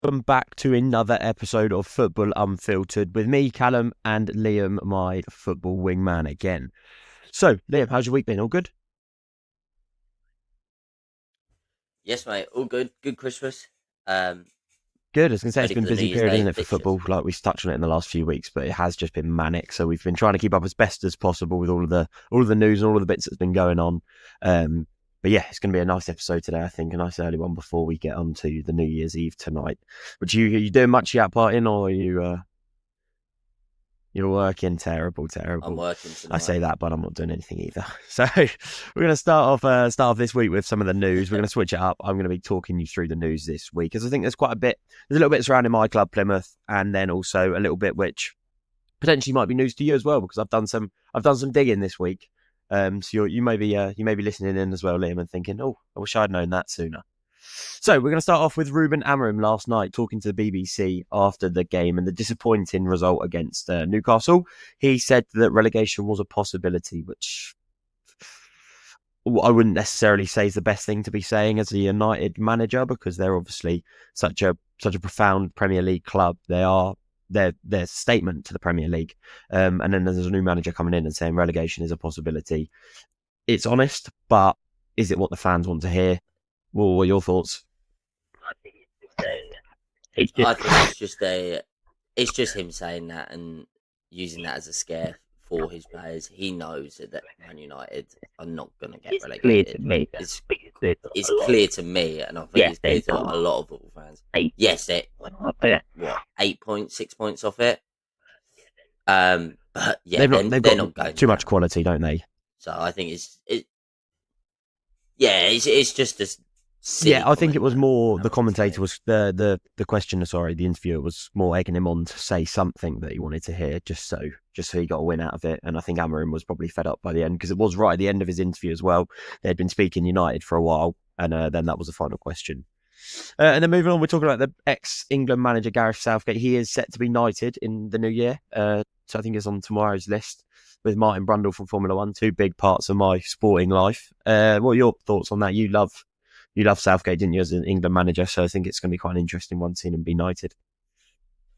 Welcome back to another episode of Football Unfiltered with me, Callum, and Liam, my football wingman again. So, Liam, how's your week been? All good? Yes, mate. All good. Good Christmas. Um, Good. I was going to say it's Ready been for a the New busy Year's period, Day isn't it, for fixtures. football? Like we've touched on it in the last few weeks, but it has just been manic. So we've been trying to keep up as best as possible with all of the news and all of the bits that's been going on. Um, but yeah, it's going to be a nice episode today. I think a nice early one before we get on to the New Year's Eve tonight. But are you doing much out partying, or are you're working? Terrible, I'm terrible. working I tonight. say that, but I'm not doing anything either. So we're going to start off this week with some of the news. We're going to switch it up. I'm going to be talking you through the news this week because I think there's quite a bit. There's a little bit surrounding my club, Plymouth, and then also a little bit which potentially might be news to you as well because I've done some digging this week. So you may be listening in as well, Liam, and thinking, oh, I wish I'd known that sooner. So we're going to start off with Ruben Amorim last night talking to the BBC after the game and the disappointing result against Newcastle. He said that relegation was a possibility, which I wouldn't necessarily say is the best thing to be saying as a United manager because they're obviously such a profound Premier League club. They are their statement to the Premier League, and then there's a new manager coming in and saying relegation is a possibility. It's honest, but is it what the fans want to hear? Well, what are your thoughts? I think it's I just think it's just him saying that and using that as a scare for his players. He knows that Man United are not going to get it's clear to relegated. me that It's it's clear to it's a lot. clear to me, and I think Yes, it's clear they've to a got lot of football fans. 8 points. Yes, it Yeah, what 8 points, 6 points off it. But yeah, They've they're got not going too much down. quality, don't they? So I think yeah, it's just a silly Yeah, I think it comment was that more the Amorim's commentator made. was the questioner, sorry, the interviewer was more egging him on to say something that he wanted to hear, just so he got a win out of it. And I think Amarim was probably fed up by the end because it was right at the end of his interview as well. They had been speaking United for a while, and then that was the final question. And then moving on, we're talking about the ex-England manager Gareth Southgate. He is set to be knighted in the new year, so I think it's on tomorrow's list with Martin Brundle from Formula One. Two big parts of my sporting life. What are your thoughts on that? You love Southgate, didn't you, as an England manager? So I think it's going to be quite an interesting one seeing him be knighted.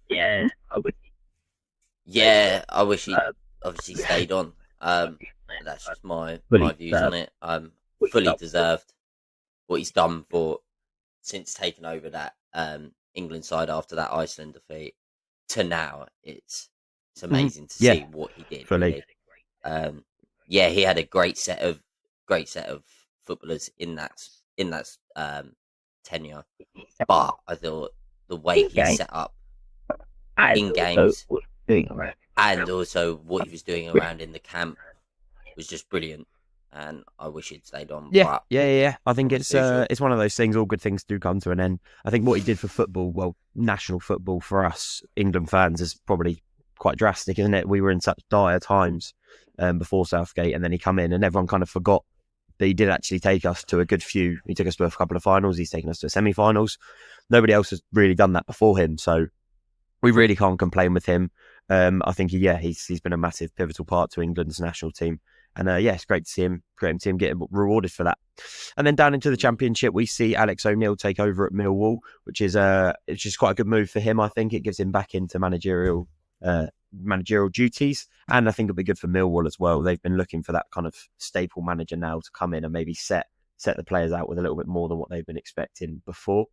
yeah, I would say so. Yeah, I wish he Uh, obviously stayed on. but That's just my fully views on deserved it. what he's Fully done for. deserved what he's done for since taking over that England side after that Iceland defeat to now. It's Mm-hmm. amazing to Yeah, see what he did. fully. Really, um, yeah, he had a great set of footballers in that tenure. But I thought the way In he game, set up and in also games was doing around. and also what he was doing around in the camp was just brilliant. And I wish he'd stayed on, Yeah, but yeah, yeah. I think as usual, it's one of those things. All good things do come to an end. I think what he did for football, well, national football for us England fans, is probably quite drastic, isn't it? We were in such dire times before Southgate, and then he come in, and everyone kind of forgot that he did actually take us to a good few. He took us to a couple of finals. He's taken us to semi-finals. Nobody else has really done that before him, so we really can't complain with him. I think he's been a massive pivotal part to England's national team, and yeah, it's great to see him getting rewarded for that. And then down into the mm, Championship, we see Alex O'Neill take over at Millwall, which is it's just quite a good move for him. I think it gives him back into managerial duties, and I think it'll be good for Millwall as well. They've been looking for that kind of staple manager now to come in and maybe set the players out with a little bit more than what they've been expecting before.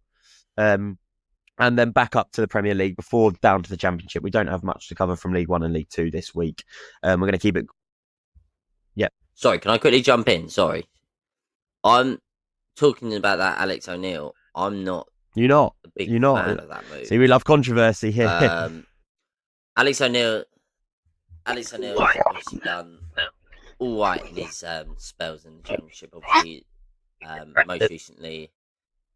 Um, and then back up to the Premier League before down to the Championship. We don't have much to cover from League One and League Two this week. We're going to keep it. Yeah, sorry, can I quickly jump in? Sorry, I'm talking about that Alex O'Neill. I'm not you're not. a big You're fan not. of that move. See, we love controversy here. Um, Alex O'Neill, Alex O'Neill's obviously done all right in his spells in the Championship. Obviously, most recently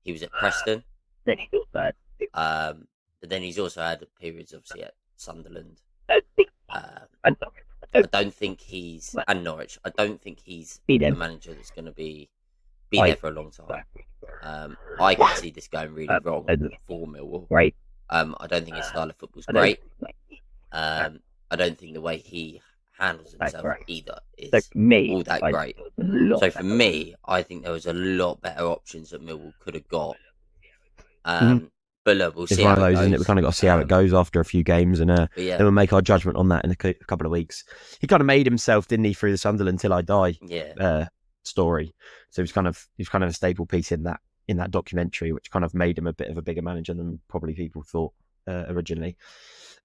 he was at Preston, Then he feels bad. but then he's also had periods obviously at Sunderland. I think Um, I I don't don't think he's well, and Norwich. I don't think he's be a them. manager that's going to be there I for a long time. I can see this going really wrong as a for Millwall. great. I don't think his style of football's I don't great. like I don't think the way he handles that himself great. either So is for me, all that I great. a lot So for better. me, I think there was a lot better options that Millwall could have got. Mhm. Um, But look, we'll It's see one how of it those, isn't it? goes. We kind of got to see how it goes after a few games, and But yeah, then we'll make our judgment on that in a couple of weeks. He kind of made himself, didn't he, through the Sunderland Till I Die yeah, story. So he's kind of a staple piece in that documentary, which kind of made him a bit of a bigger manager than probably people thought originally.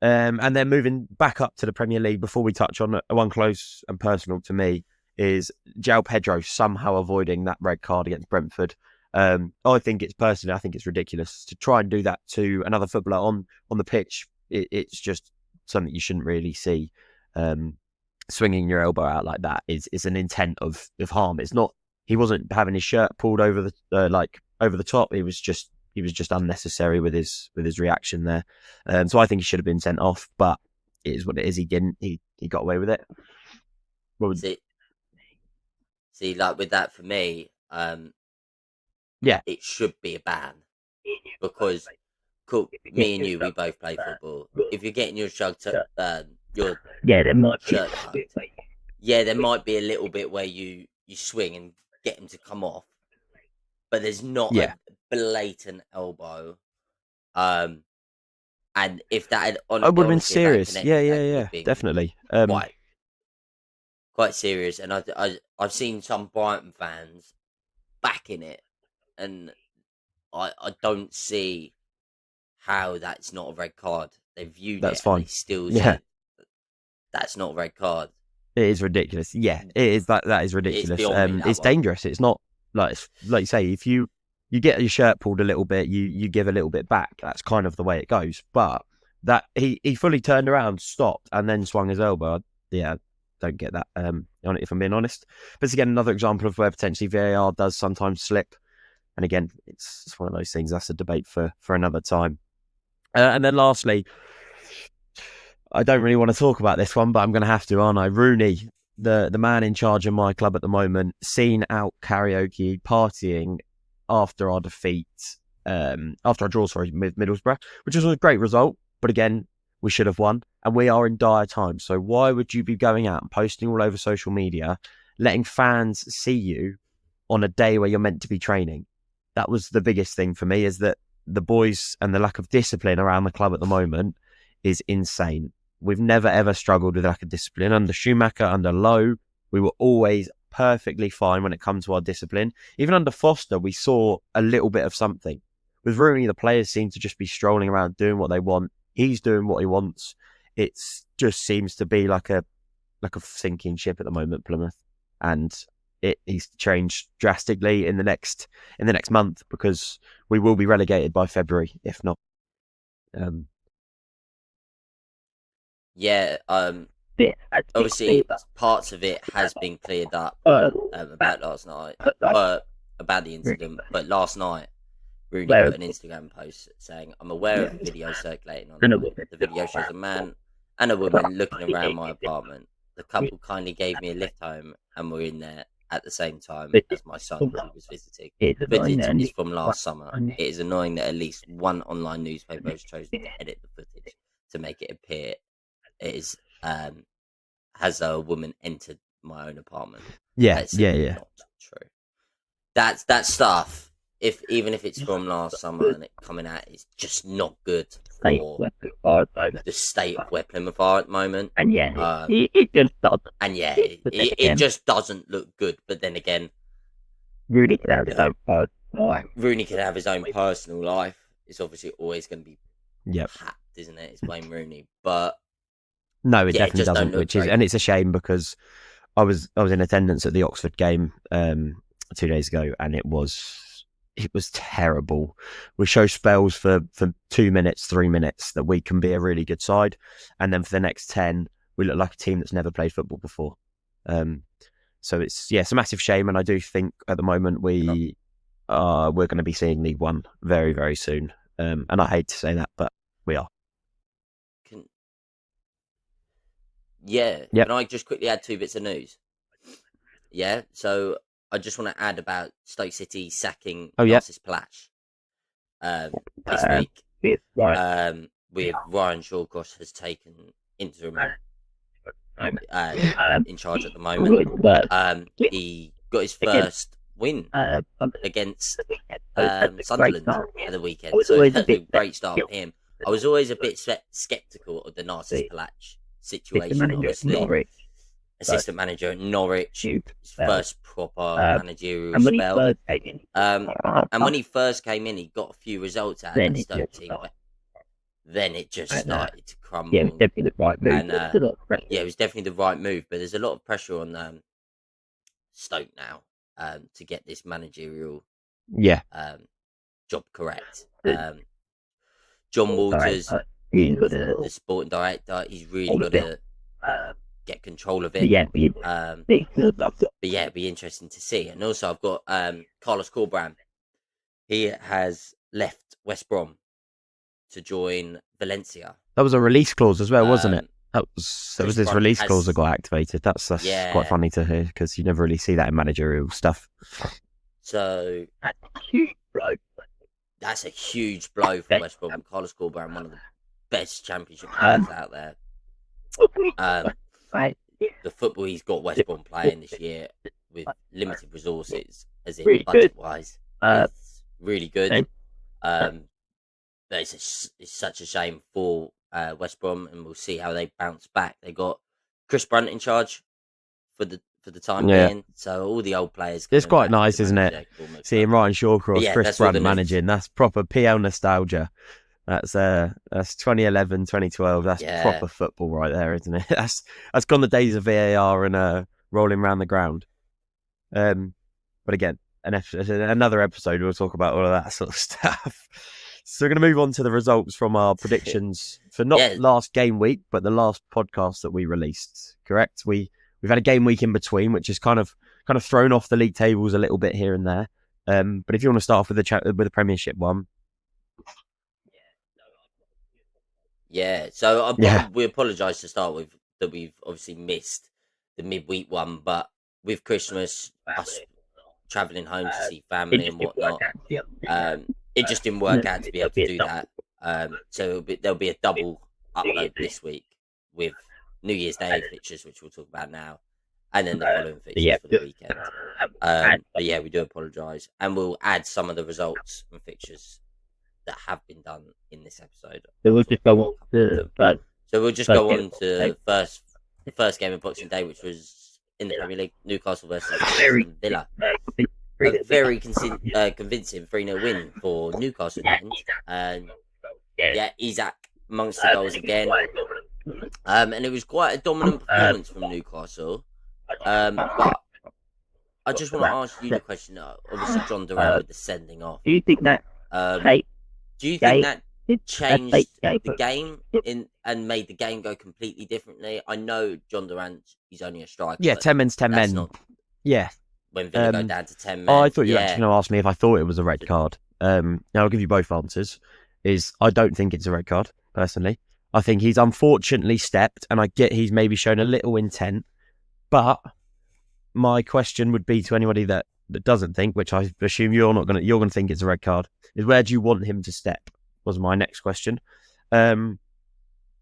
And then moving back up to the Premier League, before we touch on one close and personal to me, is João Pedro somehow avoiding that red card against Brentford. I think it's ridiculous to try and do that to another footballer on the pitch. It's just something you shouldn't really see. Swinging your elbow out like that is an intent of harm. It's not. He wasn't having his shirt pulled over the top. He was just unnecessary with his reaction there. So I think he should have been sent off, but it is what it is. He didn't. He got away with it. See, like with that for me, yeah, it should be a ban because, cool, me and you, we both play football. If you're getting your shirt tucked, there might be. shirt tucked, yeah, there might be a little bit where you swing and get him to come off, but there's not a blatant elbow. And if that had it would have been serious. Yeah, definitely. Quite serious. And I've seen some Brighton fans backing it, and I don't see how that's not a red card. They viewed That's it fine. and they still said that's not a red card. It is ridiculous. Yeah, it is. That is ridiculous. It's dangerous. It's not like you say. If you get your shirt pulled a little bit, you give a little bit back. That's kind of the way it goes. But that he fully turned around, stopped, and then swung his elbow. Yeah, don't get that. If I'm being honest, but it's again another example of where potentially VAR does sometimes slip. And again, it's one of those things. That's a debate for another time. And then lastly, I don't really want to talk about this one, but I'm going to have to, aren't I? Rooney, the man in charge of my club at the moment, seen out karaoke, partying after our defeat, after our draw, with Middlesbrough, which was a great result. But again, we should have won, and we are in dire times. So why would you be going out and posting all over social media, letting fans see you on a day where you're meant to be training? That was the biggest thing for me, is that the boys and the lack of discipline around the club at the moment is insane. We've never, ever struggled with lack of discipline. Under Schumacher, under Lowe, we were always perfectly fine when it comes to our discipline. Even under Foster, we saw a little bit of something. With Rooney, the players seem to just be strolling around doing what they want. He's doing what he wants. It just seems to be like a sinking ship at the moment, Plymouth. And he's changed drastically in the next month, because we will be relegated by February, if not. Yeah, obviously parts of it has been cleared up about last night, about the incident. But last night, Rooney put an Instagram post saying, "I'm aware of the video circulating online. The video shows a man and a woman looking around my apartment. The couple kindly gave me a lift home and were in there at the same time as my son who was visiting. Footage is from last summer. It is annoying that at least one online newspaper has chosen to edit the footage to make it appear it is has a woman entered my own apartment." That's not true. That's stuff. Even if it's from last summer and it coming out, it's just not good for the state of where Plymouth are at the moment. And it just doesn't. And it just doesn't look good. But then again, Rooney could have his own personal life. Rooney could have his own personal life. It's obviously always going to be hacked, isn't it? It's Wayne Rooney, but no, it definitely doesn't. And it's a shame, because I was in attendance at the Oxford game 2 days ago, and it was terrible. We show spells for 2 minutes, 3 minutes that we can be a really good side, and then for the next 10, we look like a team that's never played football before. So it's a massive shame, and I do think at the moment we're going to be seeing League One very, very soon. And I hate to say that, but we are. Can I just quickly add 2 bits of news? Yeah, so I just want to add about Stoke City sacking Narcis Plash this week. With Ryan Shawcross has taken interim in charge at the moment. He got his first win against Sunderland at the weekend. was So always a that's a bit great start for him. I was always a bit sceptical of the Narcis Palach situation. Obviously, assistant manager at Norwich, his first proper managerial spell. And when he first came in, he got a few results out of that Stoke team, but then it just started to crumble. Yeah, it was definitely the right move. And, it was definitely the right move, but there's a lot of pressure on Stoke now to get this managerial job correct. John Walters, the sporting director, he's really got to get control of it. But yeah, it'd be interesting to see. And also, I've got Carlos Corberán. He has left West Brom to join Valencia. That was a release clause as well, wasn't it? That was this release clause that got activated. That's quite funny to hear because you never really see that in managerial stuff. So That's a huge blow. That's a huge blow for West Brom. Carlos Corberán, one of the best championship players out there. The football he's got West Brom playing this year with limited resources, as in Really budget-wise, is really good. But it's such a shame for West Brom, and we'll see how they bounce back. They got Chris Brunt in charge for the time being, so all the old players. It's quite nice, isn't it? Seeing Ryan Shawcross, Chris Brunt managing. That's proper PL nostalgia. That's 2011, 2012. That's proper football right there, isn't it? That's gone the days of VAR and rolling around the ground. But again, another episode we'll talk about all of that sort of stuff. So we're going to move on to the results from our predictions for not last game week, but the last podcast that we released. Correct? We've had a game week in between, which has kind of thrown off the league tables a little bit here and there. But if you want to start off with the Premiership one. Yeah, so we apologise to start with that we've obviously missed the midweek one, but with Christmas, us travelling home to see family and whatnot, it just didn't work out to be able to do that. So there'll be a double upload this week with New Year's Day fixtures, which we'll talk about now, and then the following fixtures for the weekend. But yeah, we do apologise, and we'll add some of the results and fixtures that have been done in this episode. So we'll just go on to the first game of Boxing Day, which was in the Premier League, Newcastle versus Villa. A very convincing 3-0 win for Newcastle. And Isak amongst the goals again. And it was quite a dominant performance from Newcastle. But I just want to ask you the question. Obviously, Jhon Duran with the sending off. Do you think that? Do you think that changed the game and made the game go completely differently? I know Jhon Duran, he's only a striker. Yeah, 10 men's 10 men. Yeah. When Villa go down to 10 men. I thought you were actually going to ask me if I thought it was a red card. Now, I'll give you both answers. I don't think it's a red card, personally. I think he's unfortunately stepped, and I get he's maybe shown a little intent. But my question would be to anybody that doesn't think, which I assume you're going to think it's a red card, is where do you want him to step? Was my next question. And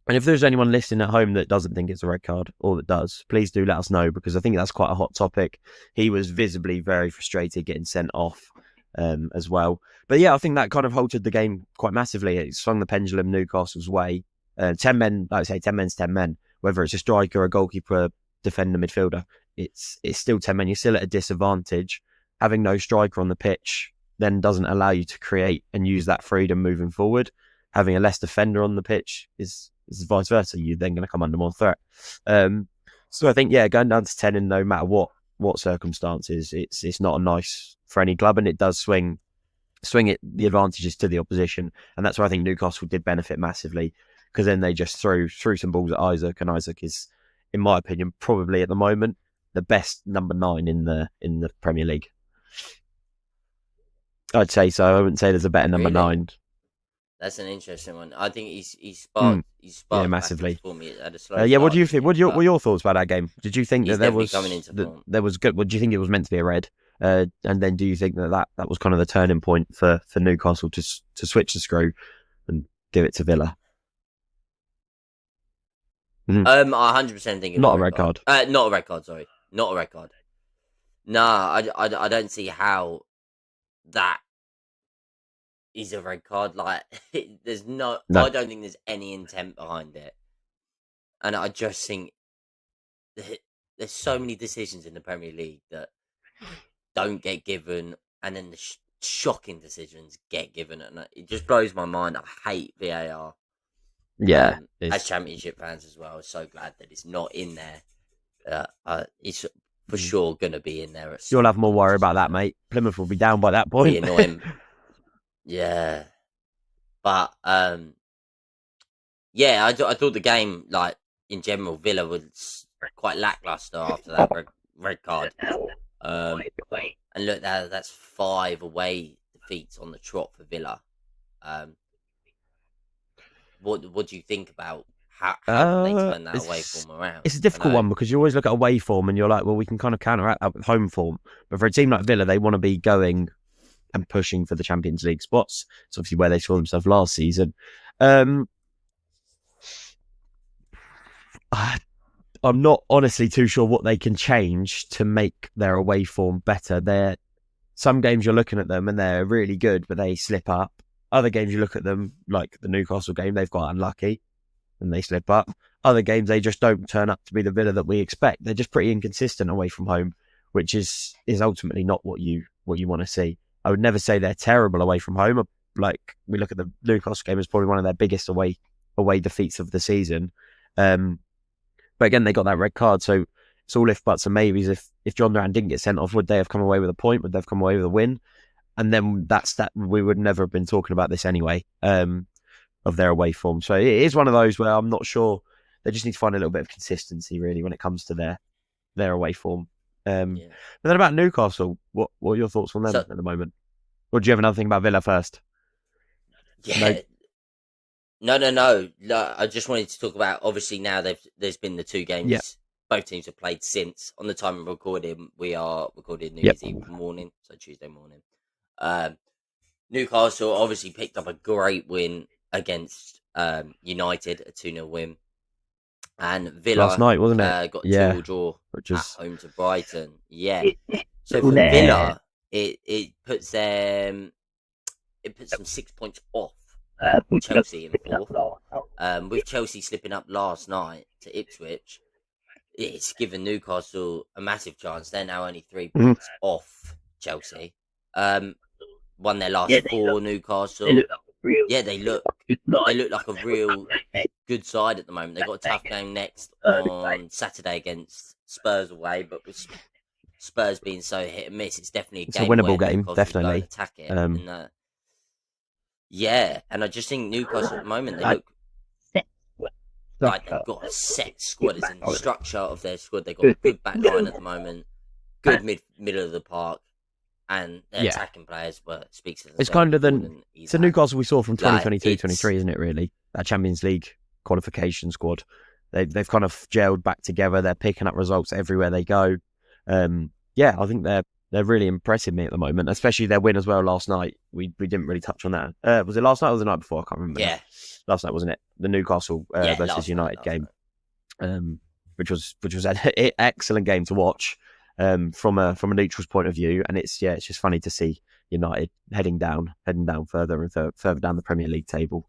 if there's anyone listening at home that doesn't think it's a red card, or that does, please do let us know, because I think that's quite a hot topic. He was visibly very frustrated getting sent off as well. But yeah, I think that kind of halted the game quite massively. It swung the pendulum Newcastle's way. 10 men, like I say, 10 men's 10 men. Whether it's a striker, a goalkeeper, defender, midfielder, it's still 10 men. You're still at a disadvantage. Having no striker on the pitch then doesn't allow you to create and use that freedom moving forward. Having a less defender on the pitch is vice versa. You're then going to come under more threat. So I think, going down to 10 in no matter what circumstances, it's not nice for any club, and it does swing the advantages to the opposition. And that's why I think Newcastle did benefit massively, because then they just threw some balls at Isak, and Isak is, in my opinion, probably at the moment the best number 9 in the Premier League. I'd say so. I wouldn't say there's a better number 9. That's an interesting one. I think he's sparked massively for me at a slow what do you think? What were your thoughts about that game? Did you think that there was good? What do you think it was meant to be a red? And then do you think that was kind of the turning point for Newcastle to switch the screw and give it to Villa? I 100% think it's not a red card. Not a red card. Sorry, not a red card. No, I don't see how that is a red card. Like, there's no, No, I don't think there's any intent behind it, and I just think there's so many decisions in the Premier League that don't get given, and then the shocking decisions get given, and it just blows my mind. I hate VAR. yeah, As it's Championship fans as well, so glad that it's not in there. It's for mm. sure going to be in there at You'll some have more point. worry It's just about that, gonna mate. Plymouth will be down by that be point. annoying. Yeah, but yeah, I thought the game, like in general, Villa was quite lackluster after that red card. And look, that's 5 away defeats on the trot for Villa. Um, what do you think about how can they turn that away It's form around? it's a I difficult know, one because you always look at away form and you're like, well, we can kind of counteract that with home form. But for a team like Villa, they want to be going and pushing for the Champions League spots. It's obviously where they saw themselves last season. Um, I- I'm not honestly too sure what they can change to make their away form better. Some games you're looking at them and they're really good, but they slip up. Other games you look at them, like the Newcastle game, they've got unlucky and they slip up. Other games they just don't turn up to be the Villa that we expect. They're just pretty inconsistent away from home, which is ultimately not what you want to see. I would never say they're terrible away from home. Like we look at the Newcastle game as probably one of their biggest away defeats of the season. But again, they got that red card, so it's all if buts and maybes. If Jhon Duran didn't get sent off, would they have come away with a point? Would they have come away with a win? And then that we would never have been talking about this anyway. Of their away form. So it is one of those where I'm not sure. They just need to find a little bit of consistency, really, when it comes to their away form. yeah. But then about Newcastle, what are your thoughts on them So at the moment? Or do you have another thing about Villa first? yeah, no. I just wanted to talk about. Obviously, now there's been the 2 Yeah. games both teams have played since. On the time of recording, we are recording New Yep. Year's Eve morning, so Tuesday morning. Newcastle obviously picked up a great win against United, a 2-0 win. And Last Villa night, wasn't it? got a Yeah. 2-2 draw Which at is home to Brighton. Yeah. So for Villa, it puts them some 6 points off Chelsea in 4th. With Chelsea slipping up last night to Ipswich, it's given Newcastle a massive chance. They're now only 3 points off Chelsea. Won their last 4, Newcastle. Yeah, they look like a real good side at the moment. They got a tough game next on Saturday against Spurs away, but with Spurs being so hit and miss, it's definitely a it's a game where winnable game, Newcastle will go and definitely. attack it. And yeah, and I just think Newcastle at the moment they look like they've got a set squad, as in the structure of their squad. They've got a good back line at the moment, good middle of the park, and their attacking players. Well, it speaks to It's kind of it's a Newcastle we saw from Like, 2022-23, isn't it? Really, that Champions League qualification squad. They've kind of gelled back together. They're picking up results everywhere they go. Yeah, I think they're really impressing me at the moment, especially their win as well last night. We didn't really touch on that. Was it last night or the night before? I can't remember. Yeah, Last night, wasn't it? The Newcastle versus United game, which was an excellent game to watch from a neutral's point of view. And it's just funny to see United heading down further and further down the Premier League table.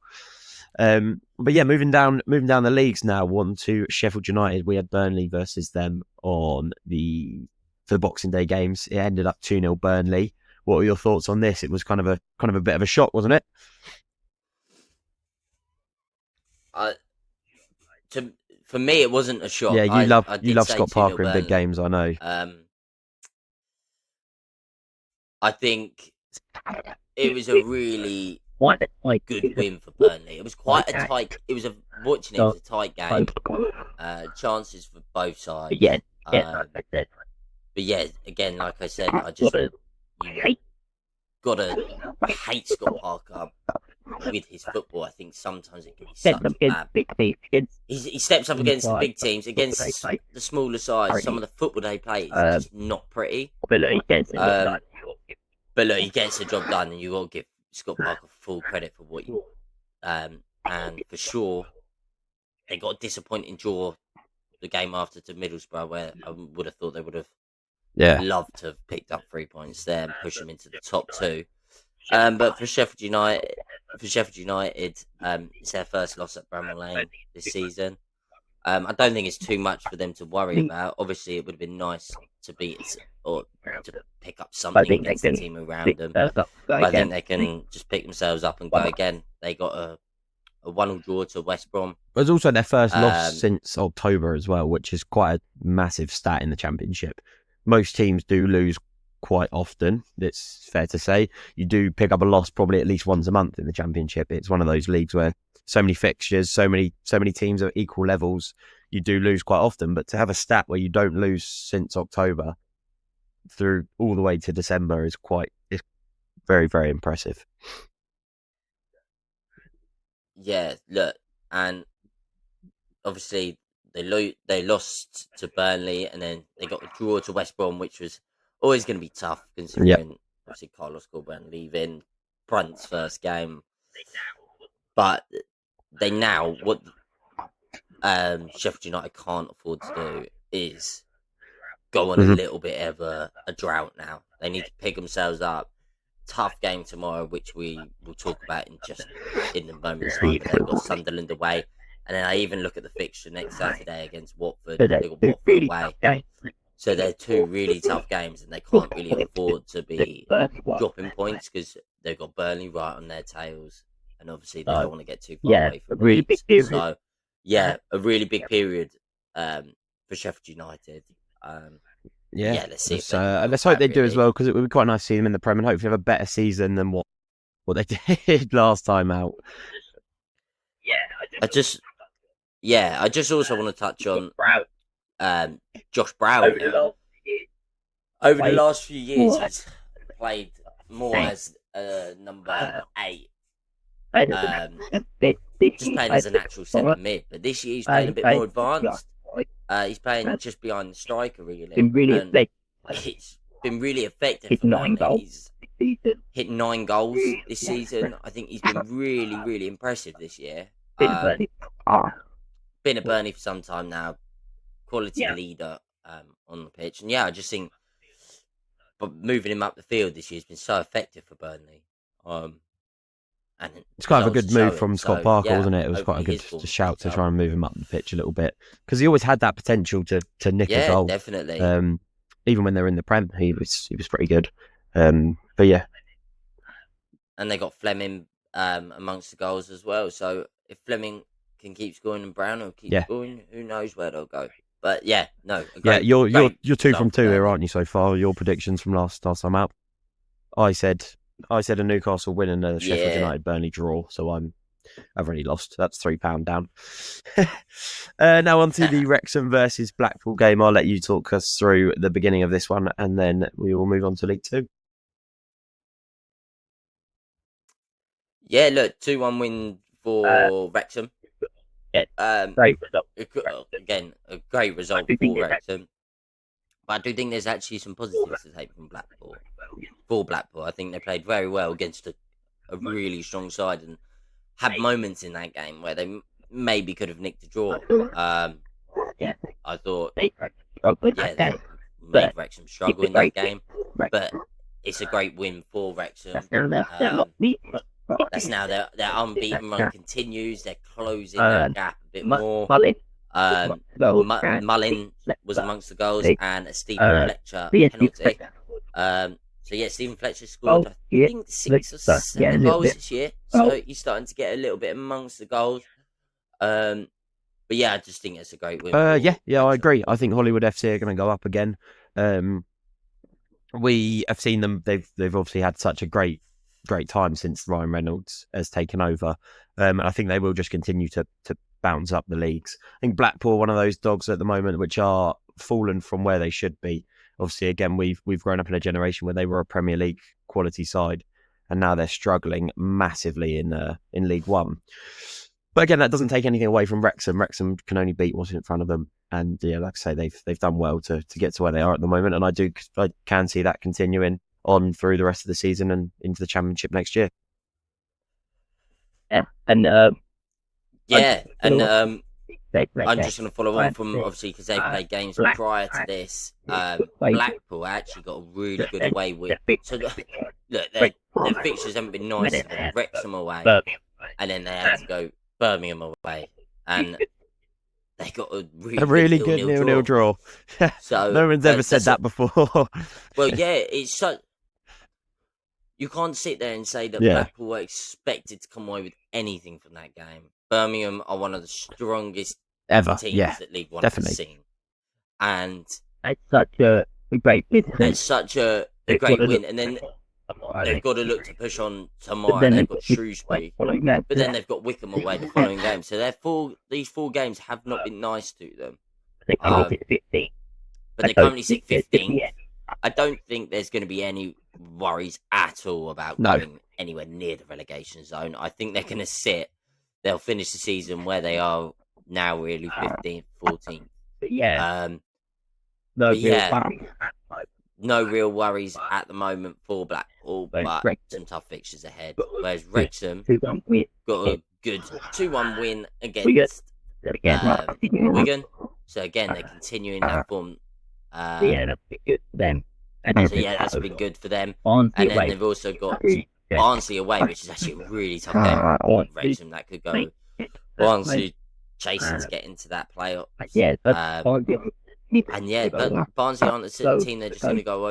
But yeah, moving down the leagues now. On to Sheffield United. We had Burnley versus them for the Boxing Day games. It ended up 2-0 Burnley. What were your thoughts on this? It was kind of a bit of a shock, wasn't it? For me, it wasn't a shock. Yeah, you love say Scott 2-0 Parker in big Burnley. games. I know. I think it was a really good win for Burnley. It was quite a tight. It was a tight game. Chances for both sides. But yeah, again, like I said, you gotta hate Scott Parker with his football. I think sometimes it can be such bad. He steps up against the big teams, against the smaller sides. Some of the football they play is just not pretty. But look, he gets the job done, and you got to give Scott Parker full credit for what you. And for sure, they got a disappointing draw the game after to Middlesbrough, where I would have thought they would have Yeah. love to have picked up 3 points there and push them into the top two. But for Sheffield United, it's their first loss at Bramall Lane this season. I don't think it's too much for them to worry about. Obviously, it would have been nice to beat or to pick up something against the team around them. But I think they can just pick themselves up and go again. They got a 1-1 draw to West Brom. It was also their first loss since October as well, which is quite a massive stat in the Championship. Most teams do lose quite often, it's fair to say. You do pick up a loss probably at least once a month in the Championship. It's one of those leagues where so many fixtures, so many teams at equal levels, you do lose quite often. But to have a stat where you don't lose since October through all the way to December is very, very impressive. Yeah, look, and obviously they lost to Burnley, and then they got a draw to West Brom, which was always going to be tough considering obviously Carlos Corberan leaving Brunt's first game. But they now, what Sheffield United can't afford to do is go on a little bit of a drought now. They need to pick themselves up. Tough game tomorrow, which we will talk about in the moment's time. But they've got Sunderland away. And then I even look at the fixture next Saturday against Watford. They've got Watford away. So they're two really tough games, and they can't really afford to be dropping points because they've got Burnley right on their tails. And obviously they don't want to get too far away from the leagues. So, yeah, a really big period for Sheffield United. Let's see. Let's hope they do as well, because it would be quite nice to see them in the Prem and hopefully have a better season than what they did last time out. I just also want to touch on Josh Brown. Over the last few years, he's played more as number 8. Just playing as an actual centre mid, but this year he's playing a bit more advanced. He's playing just behind the striker, really. It's been really effective for him. He's hit 9 goals this season. I think he's been really, really impressive this year. Been at Burnley for some time now. Quality leader on the pitch. And I just think moving him up the field this year has been so effective for Burnley. And it's kind of a good move from Scott Parker, wasn't it? It was quite a good shout to try and move him up the pitch a little bit, because he always had that potential to nick a goal. Definitely. Even when they're in the Prem, he was pretty good. But yeah. And they got Fleming amongst the goals as well. So if Fleming can keep scoring and Brown will keep scoring, who knows where they'll go. But you're 2 from 2 here, aren't you, so far? Your predictions from last time out. I said a Newcastle win and a Sheffield United Burnley draw, so I've already lost. That's £3 down. Now on to the Wrexham versus Blackpool game. I'll let you talk us through the beginning of this one, and then we will move on to League 2. Yeah, look, 2-1 win for Wrexham. Great result. Again, a great result for Wrexham. But I do think there's actually some positives to take from Blackpool. For Blackpool, I think they played very well against a really strong side and had moments in that game where they maybe could have nicked a draw. I thought, they made Wrexham struggle in that game. But it's a great win for Wrexham. That's now their unbeaten run continues. They're closing that gap a bit more. Mullin was amongst the goals, and a Stephen Fletcher penalty. Stephen Fletcher scored, I think, 6 or 7 goals this year. So he's starting to get a little bit amongst the goals. I just think it's a great win. I agree. I think Hollywood FC are going to go up again. We have seen them. They've obviously had such a great time since Ryan Reynolds has taken over. And I think they will just continue to bounce up the leagues. I think Blackpool, one of those dogs at the moment, which are fallen from where they should be. Obviously, again, we've grown up in a generation where they were a Premier League quality side, and now they're struggling massively in League One. But again, that doesn't take anything away from Wrexham. Wrexham can only beat what's in front of them, and like I say, they've done well to get to where they are at the moment, and I can see that continuing on through the rest of the season and into the Championship next year. I'm just going to follow on from, obviously, because they've played games prior to this. Blackpool actually got a really good away win. So, look, their fixtures haven't been nice to them. Wrexham away, and then they had to go Birmingham away. And they got a really good 0-0 draw. So, no one's ever said that before. Well, yeah, it's so... You can't sit there and say that Blackpool were expected to come away with anything from that game. Birmingham are one of the strongest teams that League One has seen. And it's such a great win. It's such a great win. And then they've got to look to push on tomorrow. They've got Shrewsbury. But then they've got Wickham away the following game. So these 4 games have not been nice to them. But they currently sit 15. I don't think there's going to be any worries at all about going anywhere near the relegation zone. I think they're going to sit. They'll finish the season where they are now, really 15th, 14th. No real worries at the moment for Blackpool, but some tough fixtures ahead. Whereas Wrexham got a good 2-1 win against Wigan. So again, they're continuing that form. That's been good for them. That's been good for them. And then they've also got Barnsley away, which is actually a really tough game for Wrexham. That could go Barnsley chasing to get into that playoff. But Barnsley aren't the team they're just going to go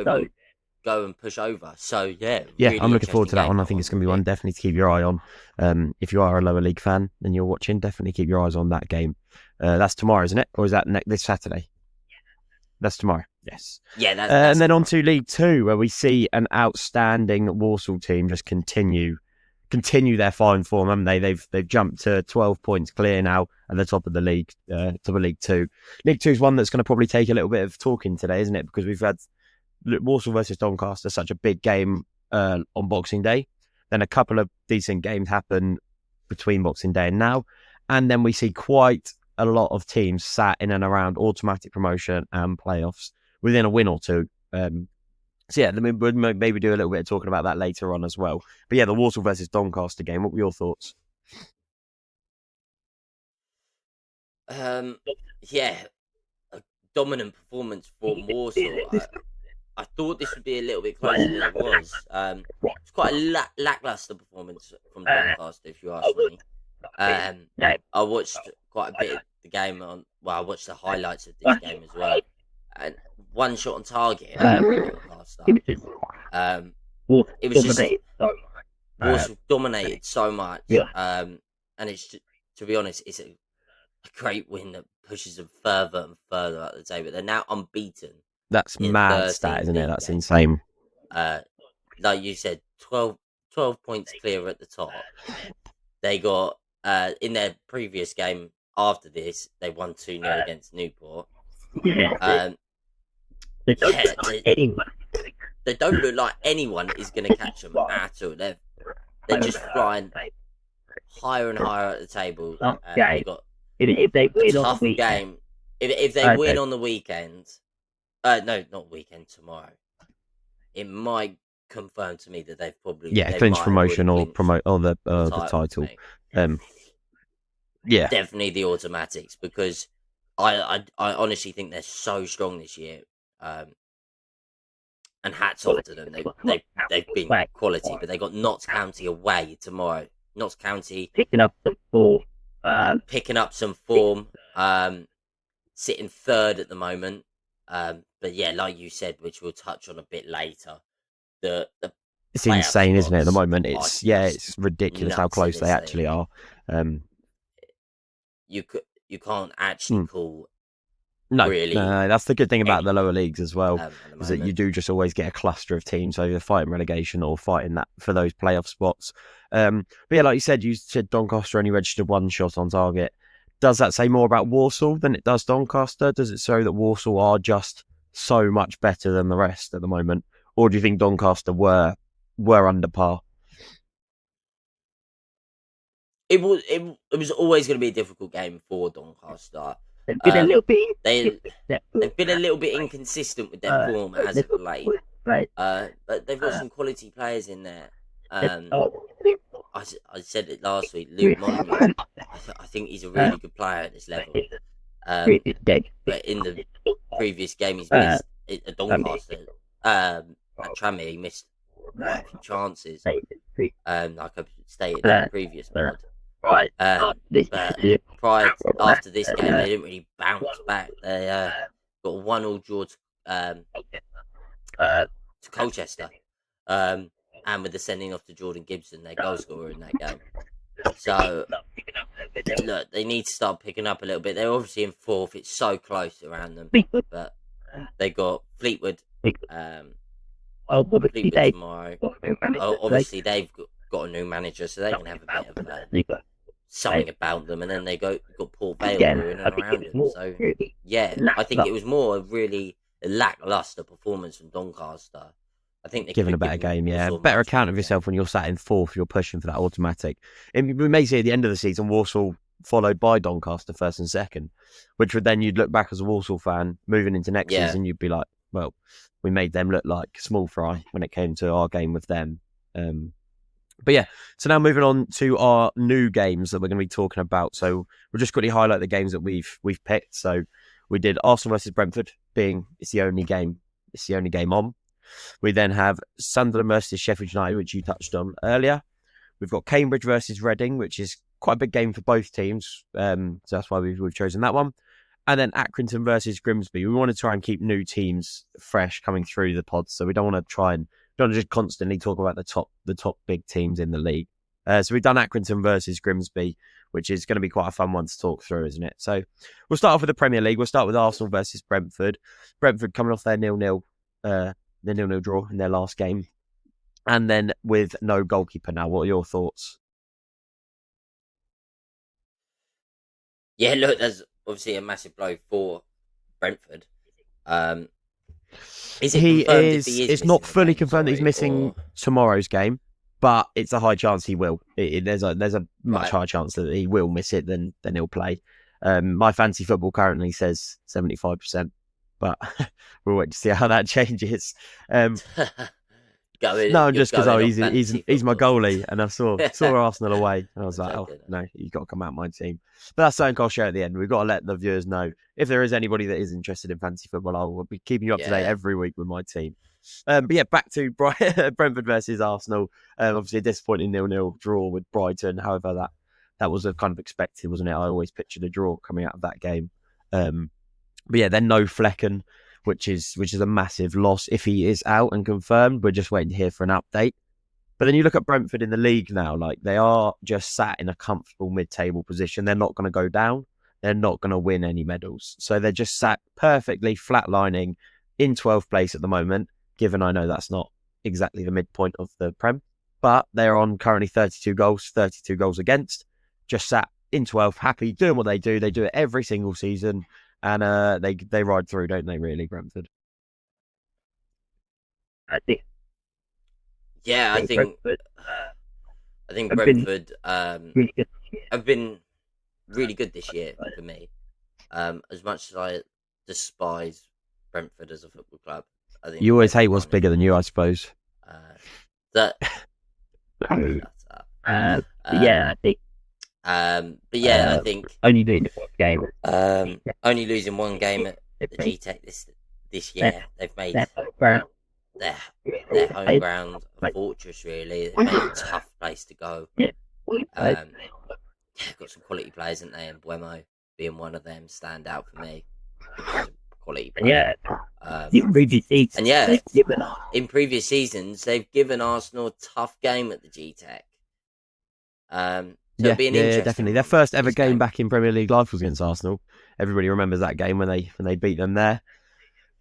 and push over. So really I'm looking forward to that one. I think it's going to be one definitely to keep your eye on. If you are a lower league fan and you're watching, definitely keep your eyes on that game. That's tomorrow, isn't it? Or is that this Saturday? That's tomorrow. Yes. Yeah. And then on to League Two, where we see an outstanding Walsall team just continue their fine form, haven't they? They've jumped to 12 points clear now at the top of the league, top of League Two. League Two is one that's going to probably take a little bit of talking today, isn't it? Because we've had Walsall versus Doncaster, such a big game on Boxing Day. Then a couple of decent games happen between Boxing Day and now, and then we see quite a lot of teams sat in and around automatic promotion and playoffs within a win or two. We'll maybe do a little bit of talking about that later on as well. But the Walsall versus Doncaster game, what were your thoughts? A dominant performance for Walsall. I thought this would be a little bit closer than it was. It's quite a lackluster performance from Doncaster, if you ask me. I watched quite a bit of the game I watched the highlights of this game as well. And one shot on target. It was just Walsall dominated so much. And it's just, to be honest, it's a great win that pushes them further and further up the table. They're now unbeaten. That's mad stat, isn't it? That's insane. Like you said, 12 points clear at the top. They got in their previous game after this, they won 2-0 against Newport. They don't look like anyone is going to catch them at all. They're just flying higher and higher at the table. They got if they win a tough game. If they win on the weekend, not weekend, tomorrow, it might confirm to me that they've probably clinched promotion or promote the title. Definitely the automatics, because I honestly think they're so strong this year. And hats off to them. They've been quality, but they got Notts County away tomorrow. Notts County picking up some form, sitting third at the moment. But like you said, which we'll touch on a bit later, it's insane, isn't it? At the moment, it's ridiculous how close they actually are. You can't actually call. No, really, that's the good thing about the lower leagues as well, is that you do just always get a cluster of teams either fighting relegation or fighting that for those playoff spots. But like you said Doncaster only registered 1 shot on target. Does that say more about Walsall than it does Doncaster? Does it show that Walsall are just so much better than the rest at the moment, or do you think Doncaster were under par? It was always going to be a difficult game for Doncaster. They've been a little bit. They've been a little bit inconsistent with their form as of late. But they've got some quality players in there. I I said it last week. Luke Monument. I think he's a really good player at this level. But in the previous game, he's missed at Doncaster. At Tranmere, he missed quite a few chances. Like I stated in the previous pod. But after this game, they didn't really bounce back. They got a 1-1 draw to Colchester. And with the sending off to Jordan Gibson, their goal scorer in that game. So, look, they need to start picking up a little bit. They're obviously in fourth. It's so close around them. But they got Fleetwood. Fleetwood tomorrow. Obviously, they've got a new manager, so they can have a bit of something about them. And then they got Port Vale in and around them. So, yeah, I think it was more a really lackluster performance from Doncaster. I think they're given a better game, better account of yourself when you're sat in fourth. You're pushing for that automatic. And we may see at the end of the season, Walsall followed by Doncaster first and second, which would then you'd look back as a Walsall fan moving into next season. You'd be like, well, we made them look like small fry when it came to our game with them. But yeah, so now moving on to our new games that we're going to be talking about. So we'll just quickly highlight the games that we've picked. So we did Arsenal versus Brentford, being it's the only game on. We then have Sunderland versus Sheffield United, which you touched on earlier. We've got Cambridge versus Reading, which is quite a big game for both teams. So that's why we've chosen that one. And then Accrington versus Grimsby. We want to try and keep new teams fresh coming through the pods. So we don't want to just constantly talk about the top big teams in the league. So we've done Accrington versus Grimsby, which is going to be quite a fun one to talk through, isn't it? So we'll start off with the Premier League. We'll start with Arsenal versus Brentford. Brentford coming off their 0-0 draw in their last game, and then with no goalkeeper now. What are your thoughts? Yeah, look, there's obviously a massive blow for Brentford. Is it confirmed if he is it's not fully game, confirmed that he's missing tomorrow's game, but it's a high chance he will. There's a much higher chance that he will miss it than he'll play. My fantasy football currently says 75%. But we'll wait to see how that changes. Just because he's my goalie, and I saw Arsenal away, and I was like, no, you've got to come out my team. But that's something I'll share at the end. We've got to let the viewers know if there is anybody that is interested in fantasy football. I will be keeping you up to date every week with my team. But yeah, back to Brentford versus Arsenal. Obviously, a disappointing 0-0 draw with Brighton. However, that was a kind of expected, wasn't it? I always pictured a draw coming out of that game. But yeah, then no Flecken, which is a massive loss if he is out and confirmed. We're just waiting to hear for an update. But then you look at Brentford in the league now, like they are just sat in a comfortable mid-table position. They're not going to go down. They're not going to win any medals. So they're just sat perfectly flatlining in 12th place at the moment, given I know that's not exactly the midpoint of the Prem. But they're on currently 32 goals against, just sat in 12th, happy, doing what they do. They do it every single season. And they ride through, don't they, really, Brentford? I think Brentford have been really good this year for me. As much as I despise Brentford as a football club, I think you always hate what's bigger than you, I suppose. I think only losing one game. Only losing one game at the GTEC this year. They've made their home ground a fortress. Really, they've made it a tough place to go. They've got some quality players, haven't they? And Buemo being one of them stand out for me. Quality player. In previous seasons, they've given Arsenal a tough game at the GTEC. Definitely. Their first ever game back in Premier League life was against Arsenal. Everybody remembers that game when they beat them there.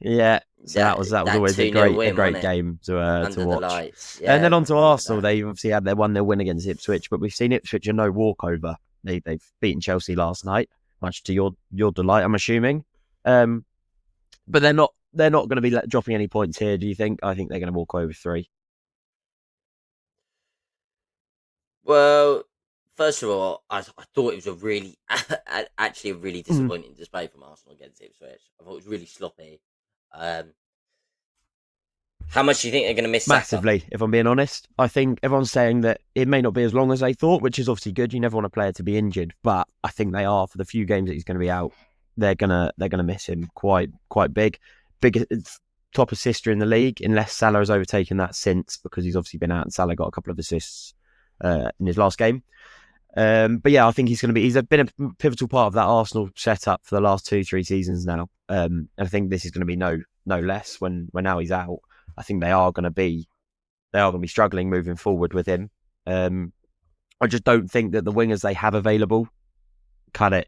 Yeah, so that was always a great game to watch. And then on to Arsenal. They obviously had their 1-0 win against Ipswich, but we've seen Ipswich a no walkover. They've beaten Chelsea last night, much to your delight, I'm assuming. But they're not going to be dropping any points here. Do you think? I think they're going to walk over 3. Well, first of all, I thought it was a really disappointing display from Arsenal against Ipswich. I thought it was really sloppy. How much do you think they're going to miss Saka? Massively, if I'm being honest. I think everyone's saying that it may not be as long as they thought, which is obviously good. You never want a player to be injured, but I think they are for the few games that he's going to be out. They're gonna miss him quite big. Biggest top assister in the league, unless Salah has overtaken that since, because he's obviously been out and Salah got a couple of assists in his last game. But yeah, I think he's been a pivotal part of that Arsenal setup for the last 2-3 seasons now. And I think this is going to be no less when now he's out. I think they are going to be struggling moving forward with him. I just don't think that the wingers they have available cut it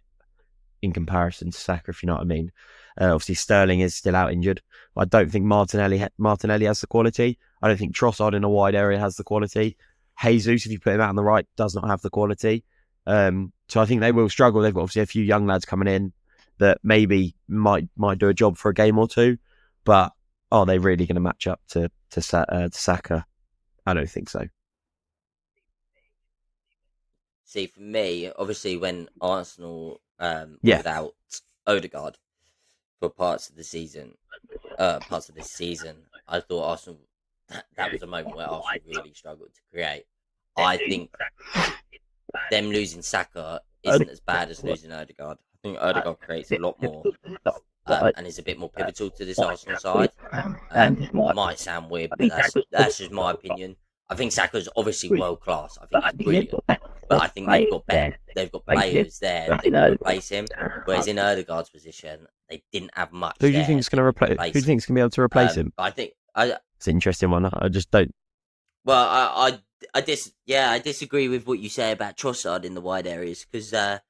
in comparison to Saka, if you know what I mean. Obviously, Sterling is still out injured. I don't think Martinelli has the quality. I don't think Trossard in a wide area has the quality. Jesus, if you put him out on the right, does not have the quality. So I think they will struggle. They've got obviously a few young lads coming in that maybe might do a job for a game or two, but are they really going to match up to Saka? I don't think so. See, for me, obviously, when Arsenal without Odegaard for parts of this season, I thought Arsenal that was a moment where Arsenal really struggled to create. I think them losing Saka isn't as bad as losing Odegaard. I think Odegaard creates a lot more and is a bit more pivotal to this Arsenal side. Might sound weird, but that's just my opinion. I think Saka's obviously world class. I think he's brilliant, but I think they've got players there that can replace him. Whereas in Odegaard's position, they didn't have much. Who do you think is going to replace? Who do you think is going to be able to replace him? I think it's an interesting one. I just don't. Well, I disagree with what you say about Trossard in the wide areas, because I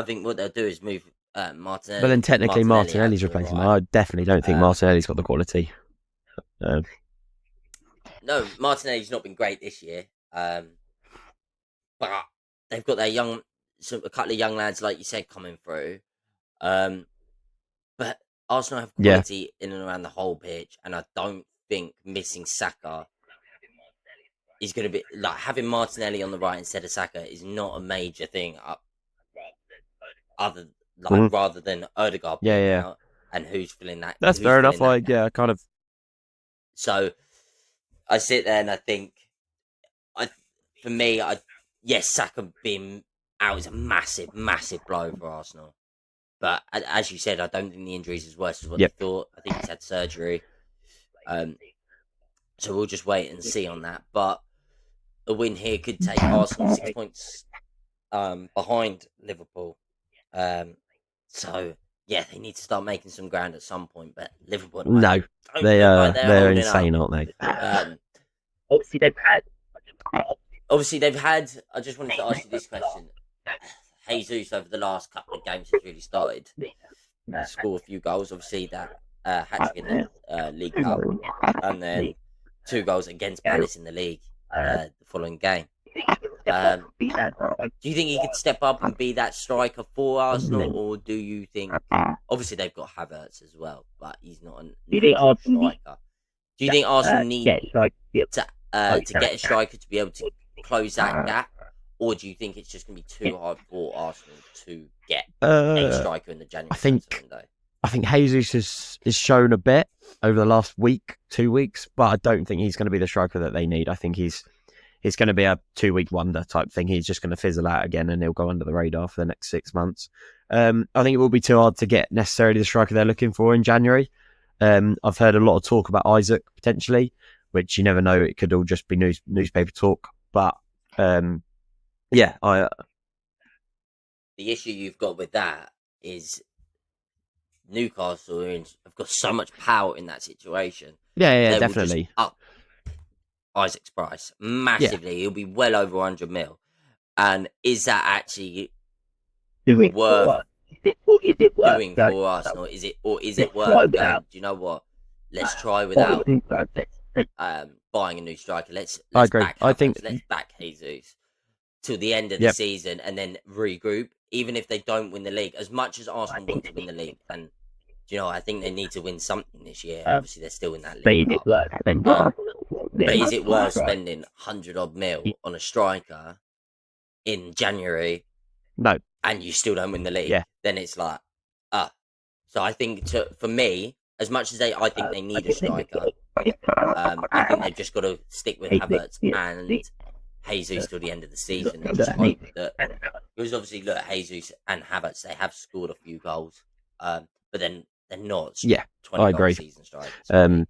think what they'll do is move Martinelli. But then technically Martinelli's replacing him. I definitely don't think Martinelli's got the quality. No, Martinelli's not been great this year, but they've got a couple of young lads, like you said, coming through. But Arsenal have quality in and around the whole pitch, and I don't think missing Saka is going to be like having Martinelli on the right instead of Saka is not a major thing. Rather than Odegaard being out, and who's filling that. That's fair enough. Kind of. So I sit there and I think, Saka being out is a massive, massive blow for Arsenal. But as you said, I don't think the injury is as worse as what they thought. I think he's had surgery. So we'll just wait and see on that. But a win here could take Arsenal 6 points behind Liverpool. So they need to start making some ground at some point. But Liverpool, they're insane, aren't they? Obviously they've had. I just wanted to ask you this question. Jesus over the last couple of games has really started to score a few goals. Obviously that hat-trick in the League Cup, and then 2 goals against Palace in the league the following game. Do you think he could step up and be that striker for Arsenal, or do you think obviously they've got Havertz as well, but he's not a striker? Do you think Arsenal need to get a striker to be able to close that gap, or do you think it's just going to be too hard for Arsenal to get a striker in the January window? I think Jesus has shown a bit over the last 2 weeks, but I don't think he's going to be the striker that they need. I think he's going to be a 2-week wonder type thing. He's just going to fizzle out again and he'll go under the radar for the next 6 months. I think it will be too hard to get necessarily the striker they're looking for in January. I've heard a lot of talk about Isaac potentially, which you never know. It could all just be newspaper talk. But the issue you've got with that is Newcastle have got so much power in that situation. Yeah, definitely. Up Isaac's price massively. He'll be well over 100 mil. And is that actually worth doing for Arsenal? Is it worth going, do you know what? Let's try without buying a new striker. Let's I agree. Let's back Jesus till the end of the season and then regroup. Even if they don't win the league, as much as Arsenal want to win the league, and I think they need to win something this year. Obviously, they're still in that league. But is it worth spending 100 odd mil on a striker in January? No. And you still don't win the league? Then it's So I think for me, as much as I think they need a striker, I think they've just got to stick with Havertz and Jesus till the end of the season and just hope that, because obviously look, Jesus and Havertz, they have scored a few goals, but then they're not 20 I goal agree. season strikers.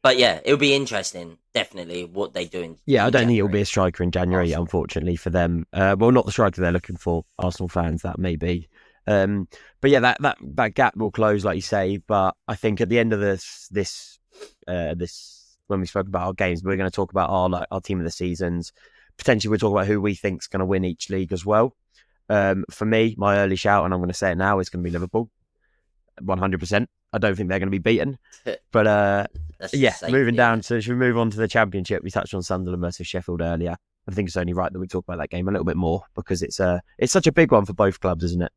But yeah, it'll be interesting, definitely, what they do in I don't January. think it'll be a striker in January, Arsenal. unfortunately for them. Well, not the striker they're looking for, Arsenal fans, that may be. But yeah, that gap will close, like you say. But I think at the end of this when we spoke about our games, we're going to talk about our team of the seasons. Potentially, we'll talk about who we think's going to win each league as well. For me, my early shout, and I'm going to say it now, is going to be Liverpool, 100%. I don't think they're going to be beaten. But moving down to, should we move on to the Championship? We touched on Sunderland versus Sheffield earlier. I think it's only right that we talk about that game a little bit more because it's such a big one for both clubs, isn't it?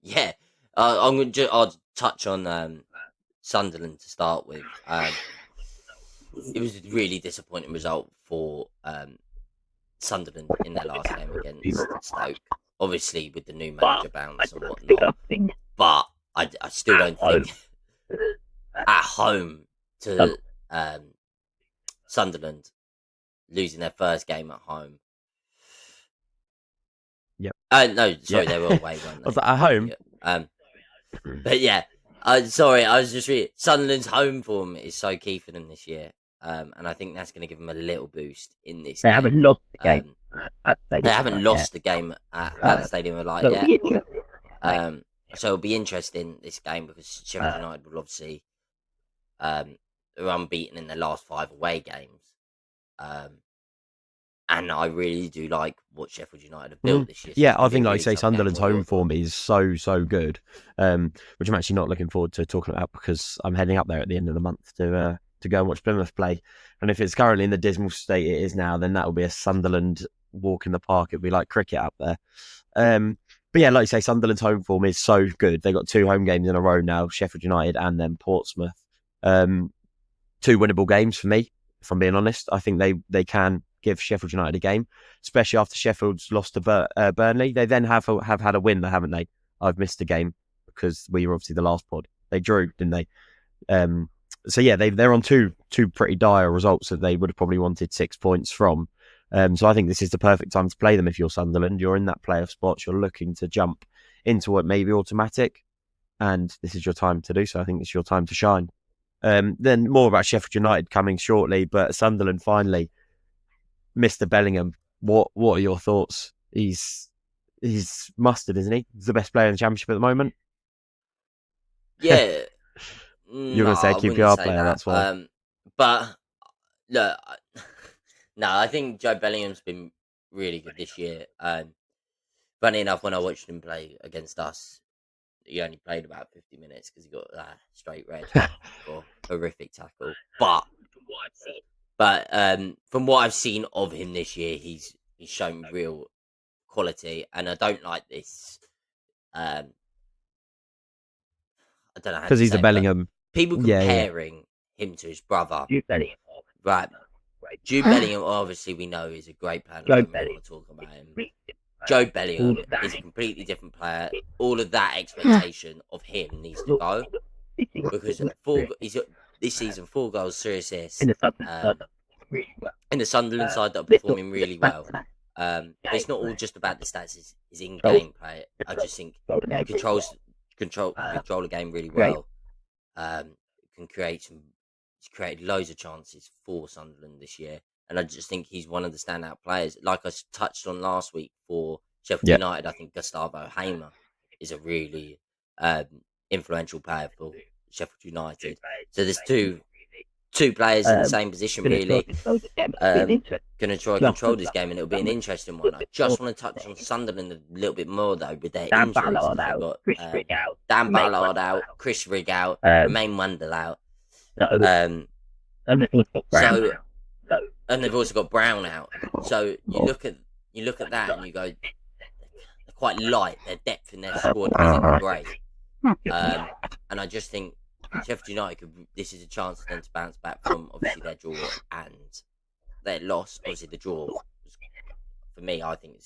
Yeah, I'll touch on Sunderland to start with. It was a really disappointing result for Sunderland in their last game against Stoke. Obviously, with the new manager bounce and whatnot, but I still don't think at home to Sunderland losing their first game at home. Yep. No, sorry, they were away, weren't they? Was that at home? But yeah, sorry, I was just reading. Sunderland's home form is so key for them this year, and I think that's going to give them a little boost in this. They game. haven't lost the game. They haven't lost the game at the Stadium of Light yet. So it'll be interesting this game because Sheffield United will obviously are unbeaten in their last 5 away games. And I really do like what Sheffield United have built this year. So yeah, I think, like really you say, Sunderland's home form is so good, which I'm actually not looking forward to talking about because I'm heading up there at the end of the month to go and watch Plymouth play. And if it's currently in the dismal state it is now, then that will be a Sunderland walk in the park. It'll be like cricket up there. But yeah, like you say, Sunderland's home form is so good. They got 2 home games in a row now, Sheffield United and then Portsmouth. 2 winnable games for me, if I'm being honest. I think they can give Sheffield United a game, especially after Sheffield's lost to Burnley. They then have had a win, haven't they? I've missed a game because we were obviously the last pod. They drew, didn't they? So yeah, they're on two pretty dire results that they would have probably wanted 6 points from. So I think this is the perfect time to play them if you're Sunderland. You're in that playoff spot. You're looking to jump into what may be automatic, and this is your time to do so. I think it's your time to shine. Then more about Sheffield United coming shortly, but Sunderland finally, Mr. Bellingham. What are your thoughts? He's mustard, isn't he? He's the best player in the Championship at the moment. Yeah. You're going to say a QPR player, that's why. But look, no, I think Joe Bellingham's been really good this year. Funny enough, when I watched him play against us, he only played about 50 minutes because he got straight red for horrific tackle. But from what I've seen of him this year, he's shown real quality, and I don't like this. I don't know because he's a Bellingham. People comparing him to his brother, right? Jude Bellingham, obviously, we know is a great player. I don't want to talk about him. Joe Bellingham is a completely different player. All of that expectation of him needs to go because this season 4 goals, 3 assists in the Sunderland side that are performing really well. It's not all just about the stats; it's in-game play. I just think he control the game really well. Can create he's created loads of chances for Sunderland this year, and I just think he's one of the standout players. Like I touched on last week for Sheffield United, I think Gustavo Hamer is a really influential player for Sheffield United. So there's two players in the same position, really, going to try to control this game, and it'll be an interesting one. I just want to touch on Sunderland a little bit more, though, with their injuries. They've got Dan Ballard out, Chris Rigg out, Romain Wandel out. And they've also got Brown out. So you look at that and you go, they're quite light. Their depth in their squad isn't great. And I just think Sheffield United this is a chance for them to bounce back from obviously their draw and their loss. Obviously the draw was, for me, I think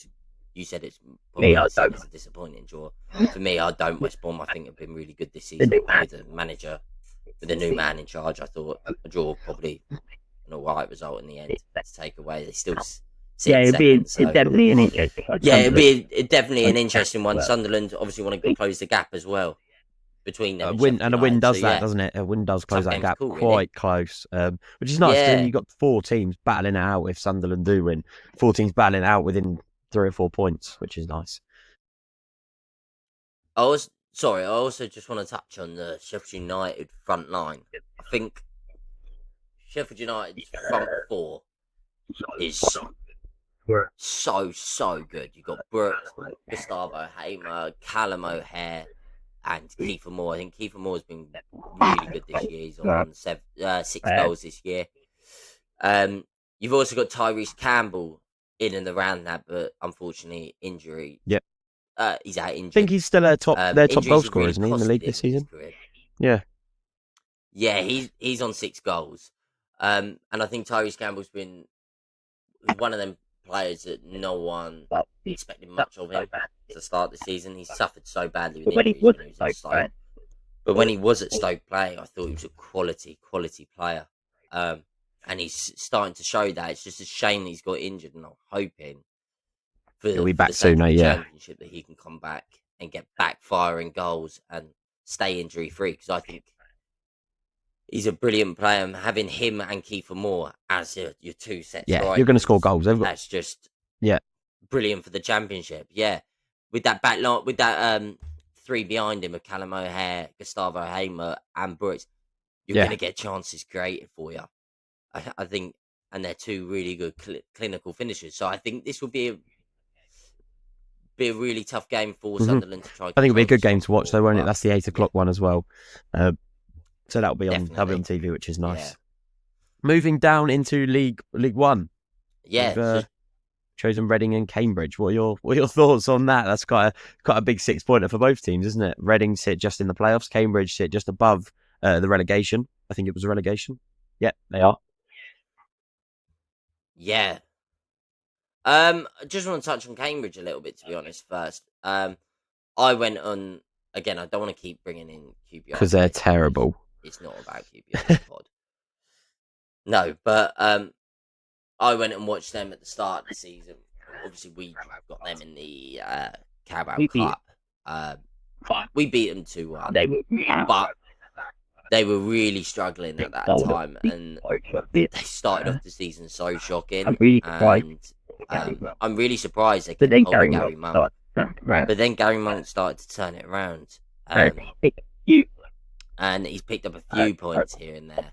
you said it's probably seen as a disappointing draw. For me, I don't. West Brom, I think, have been really good this season with the manager, with the new man in charge. I thought a draw probably an alright result in the end to take away. They still sit it'd second, be definitely an interesting one. yeah, it'd be definitely an interesting one. Sunderland obviously want to close the gap as well between them. A win does that, yeah. doesn't it? A win does close Tough that game's gap cool, really. quite close, which is nice. Yeah. Then you've got 4 teams battling it out. If Sunderland do win, 4 teams battling it out within 3 or 4 points, which is nice. I also just want to touch on the Sheffield United front line. I think Sheffield United's front 4 is so good. You've got Brooks, Gustavo Hamer, Callum O'Hare, and Kiefer Moore. I think Kiefer Moore's been really good this year. He's on 6 goals this year. You've also got Tyrese Campbell in and around that, but unfortunately injury. Yep. He's out injured. I think he's still their top goal scorer, really isn't he, in the league this season? Yeah. Yeah, he's on 6 goals. And I think Tyrese Campbell's been one of them players that no one expected much of him to start the season. He suffered so badly with injuries when he was at Stoke. But when he was at Stoke playing, I thought he was a quality player. And he's starting to show that. It's just a shame that he's got injured, and I'm hoping he'll be back soon, championship that he can come back and get back firing goals and stay injury free, because I think he's a brilliant player. And having him and Kiefer Moore as your 2 sets, yeah, you're going to score goals. That's just brilliant for the championship. Yeah, with that back line, with that 3 behind him of Callum O'Hare, Gustavo Hamer, and Brooks, you're going to get chances created for you. I think, and they're 2 really good clinical finishers. So I think this will be a really tough game for Sunderland to try. I think it'll be a good game to watch, though, won't it? That's the 8 o'clock one as well. So that'll be on TV, which is nice. Yeah. Moving down into League One. Yeah. We've chosen Reading and Cambridge. What are your thoughts on that? That's quite a big 6-pointer for both teams, isn't it? Reading sit just in the playoffs. Cambridge sit just above the relegation. I think it was a relegation. Yeah, they are. Yeah. I just want to touch on Cambridge a little bit, to be honest, first. I went on, again, I don't want to keep bringing in QPR. Because they're terrible. It's not about QPR pod. No, but I went and watched them at the start of the season. Obviously, we got them in the Carabao Cup. We beat them 2-1. But they were really struggling at that time, and they started off the season so shocking. And I'm really surprised they couldn't hold Gary Monk. But then Gary Monk started to turn it around. And he's picked up a few points here and there.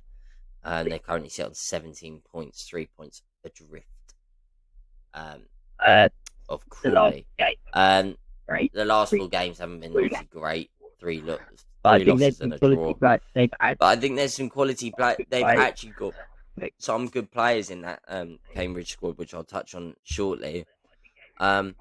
And they currently sit on 17 points, 3 points adrift of Crawley. The last 4 games haven't been obviously great. 3 losses and a draw. But I think there's some quality play. They've actually got some good players in that Cambridge squad, which I'll touch on shortly. I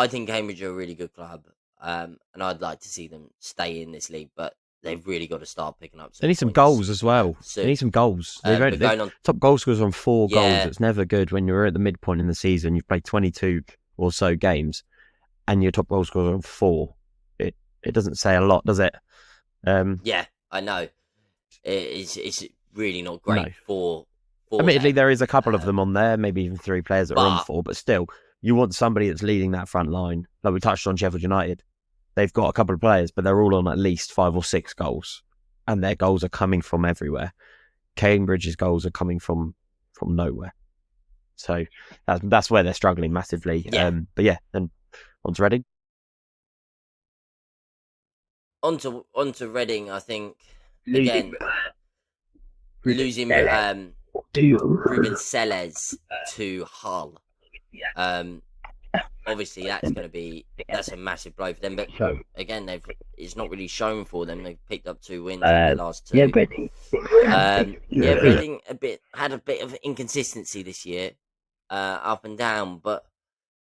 think Cambridge are a really good club, and I'd like to see them stay in this league, but they've really got to start picking up. They need some goals as well. They need some goals. Top goal scorers on 4 goals. It's never good when you're at the midpoint in the season. You've played 22 or so games, and your top goal scorer on 4. It doesn't say a lot, does it? Yeah, I know. It's really not great for admittedly, there is a couple of them on there, maybe even 3 players that are on 4, but still, you want somebody that's leading that front line. Like we touched on Sheffield United. They've got a couple of players, but they're all on at least 5 or 6 goals, and their goals are coming from everywhere. Cambridge's goals are coming from nowhere. So that's where they're struggling massively. Yeah. But yeah, then on to Reading. On to Reading, I think, again, losing Ruben Sellers to Hull. Obviously, that's a massive blow for them. But again, it's not really shown for them. They've picked up 2 wins in the last 2. Reading had a bit of inconsistency this year, up and down. But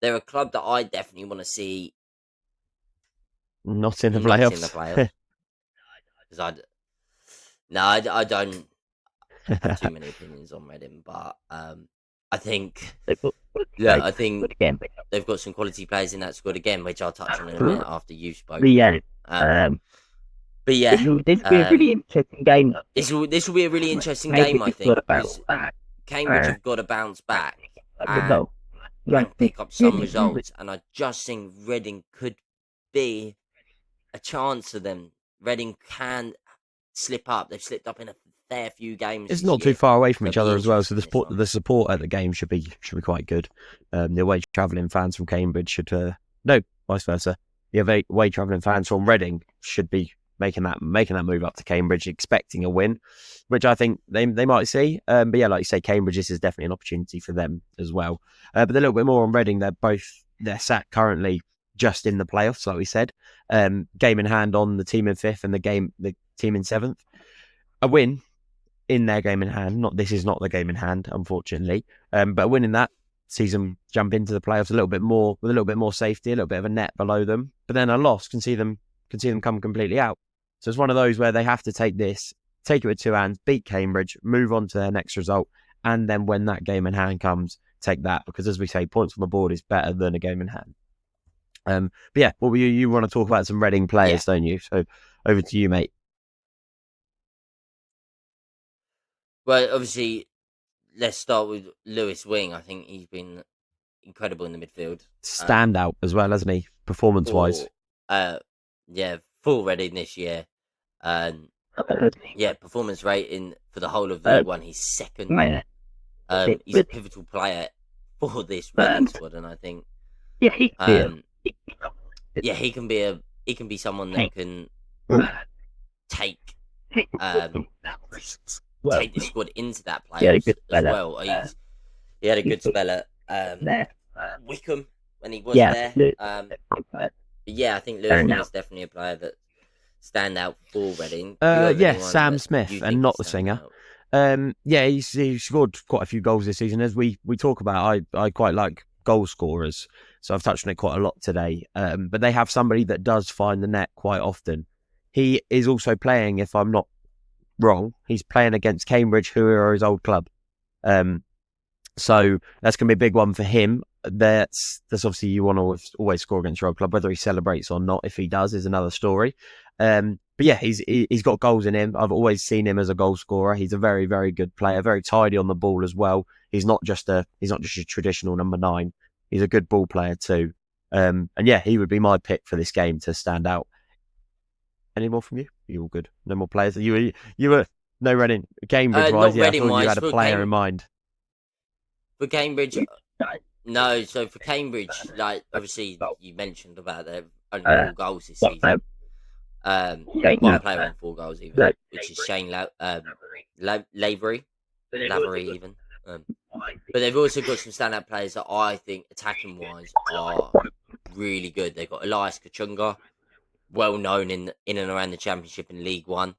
they're a club that I definitely want to see not in the playoffs. Because I don't have too many opinions on Reading, but I think Yeah, I think they've got some quality players in that squad again, which I'll touch on in a minute after you spoke. But yeah, this will be a really interesting game. This will be a really interesting game, I think, because Cambridge have got to bounce back and pick up some results, and I just think Reading could be a chance for them. Reading can slip up. They've slipped up in a fair few games. It's not too far away from each other as well, so the support at the game should be quite good. The away travelling fans from Cambridge should vice versa. The away travelling fans from Reading should be making that move up to Cambridge, expecting a win, which I think they might see. But yeah, like you say, Cambridge, this is definitely an opportunity for them as well. But a little bit more on Reading. They're sat currently just in the playoffs, like we said. Game in hand on the team in 5th and the team in 7th. A win in their game in hand. This is not the game in hand, unfortunately. But a win in that sees them jump into the playoffs with a little bit more safety, a little bit of a net below them. But then a loss can see them come completely out. So it's one of those where they have to take it with 2 hands, beat Cambridge, move on to their next result, and then when that game in hand comes, take that, because as we say, points on the board is better than a game in hand. But yeah, what you want to talk about some Reading players, don't you? So over to you, mate. Well, obviously, let's start with Lewis Wing. I think he's been incredible in the midfield. Standout as well, hasn't he? Performance-wise. Full Reading this year. Performance rating for the whole of League One, he's second. He's a pivotal player for this Reading squad, and I think he can be someone that can take the squad into that playoffs as well. He had a good spell at Wickham when he was there. I think Lewis Wing is definitely a player that stand out for Reading. Sam Smith, and not the singer. He scored quite a few goals this season. As we talk about, I quite like goal scorers, so I've touched on it quite a lot today. But they have somebody that does find the net quite often. He is also playing, if I'm not wrong, he's playing against Cambridge, who are his old club. So that's going to be a big one for him. That's obviously, you want to always score against your old club. Whether he celebrates or not, if he does, is another story. But yeah, he's got goals in him. I've always seen him as a goal scorer. He's a very, very good player, very tidy on the ball as well. He's not just a traditional number 9. He's a good ball player too. And yeah, he would be my pick for this game to stand out. Any more from you? You all good? No more players? You were no Reading Cambridge wise. Yeah, I thought you had a player in mind. For Cambridge, no. So for Cambridge, like obviously you mentioned about their only 4 goals this season. One player on 4 goals even, which is Shane Lavery even. But they've also got some standout players that I think, attacking wise, are really good. They've got Elias Kachunga, well known in and around the Championship in League One.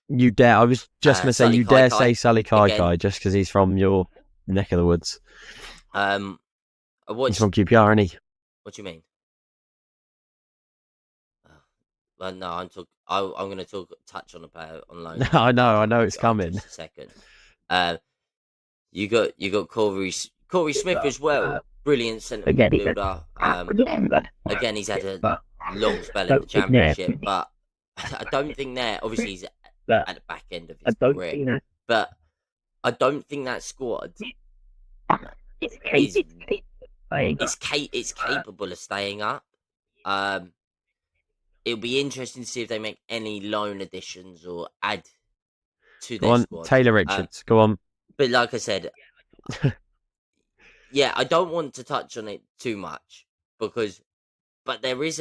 You dare? I was just going to say, you dare say Sully Kai just because he's from your neck of the woods. He's from QPR, isn't he? What do you mean? Well, no, I'm going to touch on a player on loan. I know it's coming. Just a second. You got Corey Smith as well. Brilliant centre midfielder. Again, he's had a long spell in the Championship, but I don't think obviously he's at the back end of his career, but I don't think that squad is capable of staying up. It'll be interesting to see if they make any loan additions or add to their squad. Taylor Richards, go on. But like I said, I don't want to touch on it too much but there is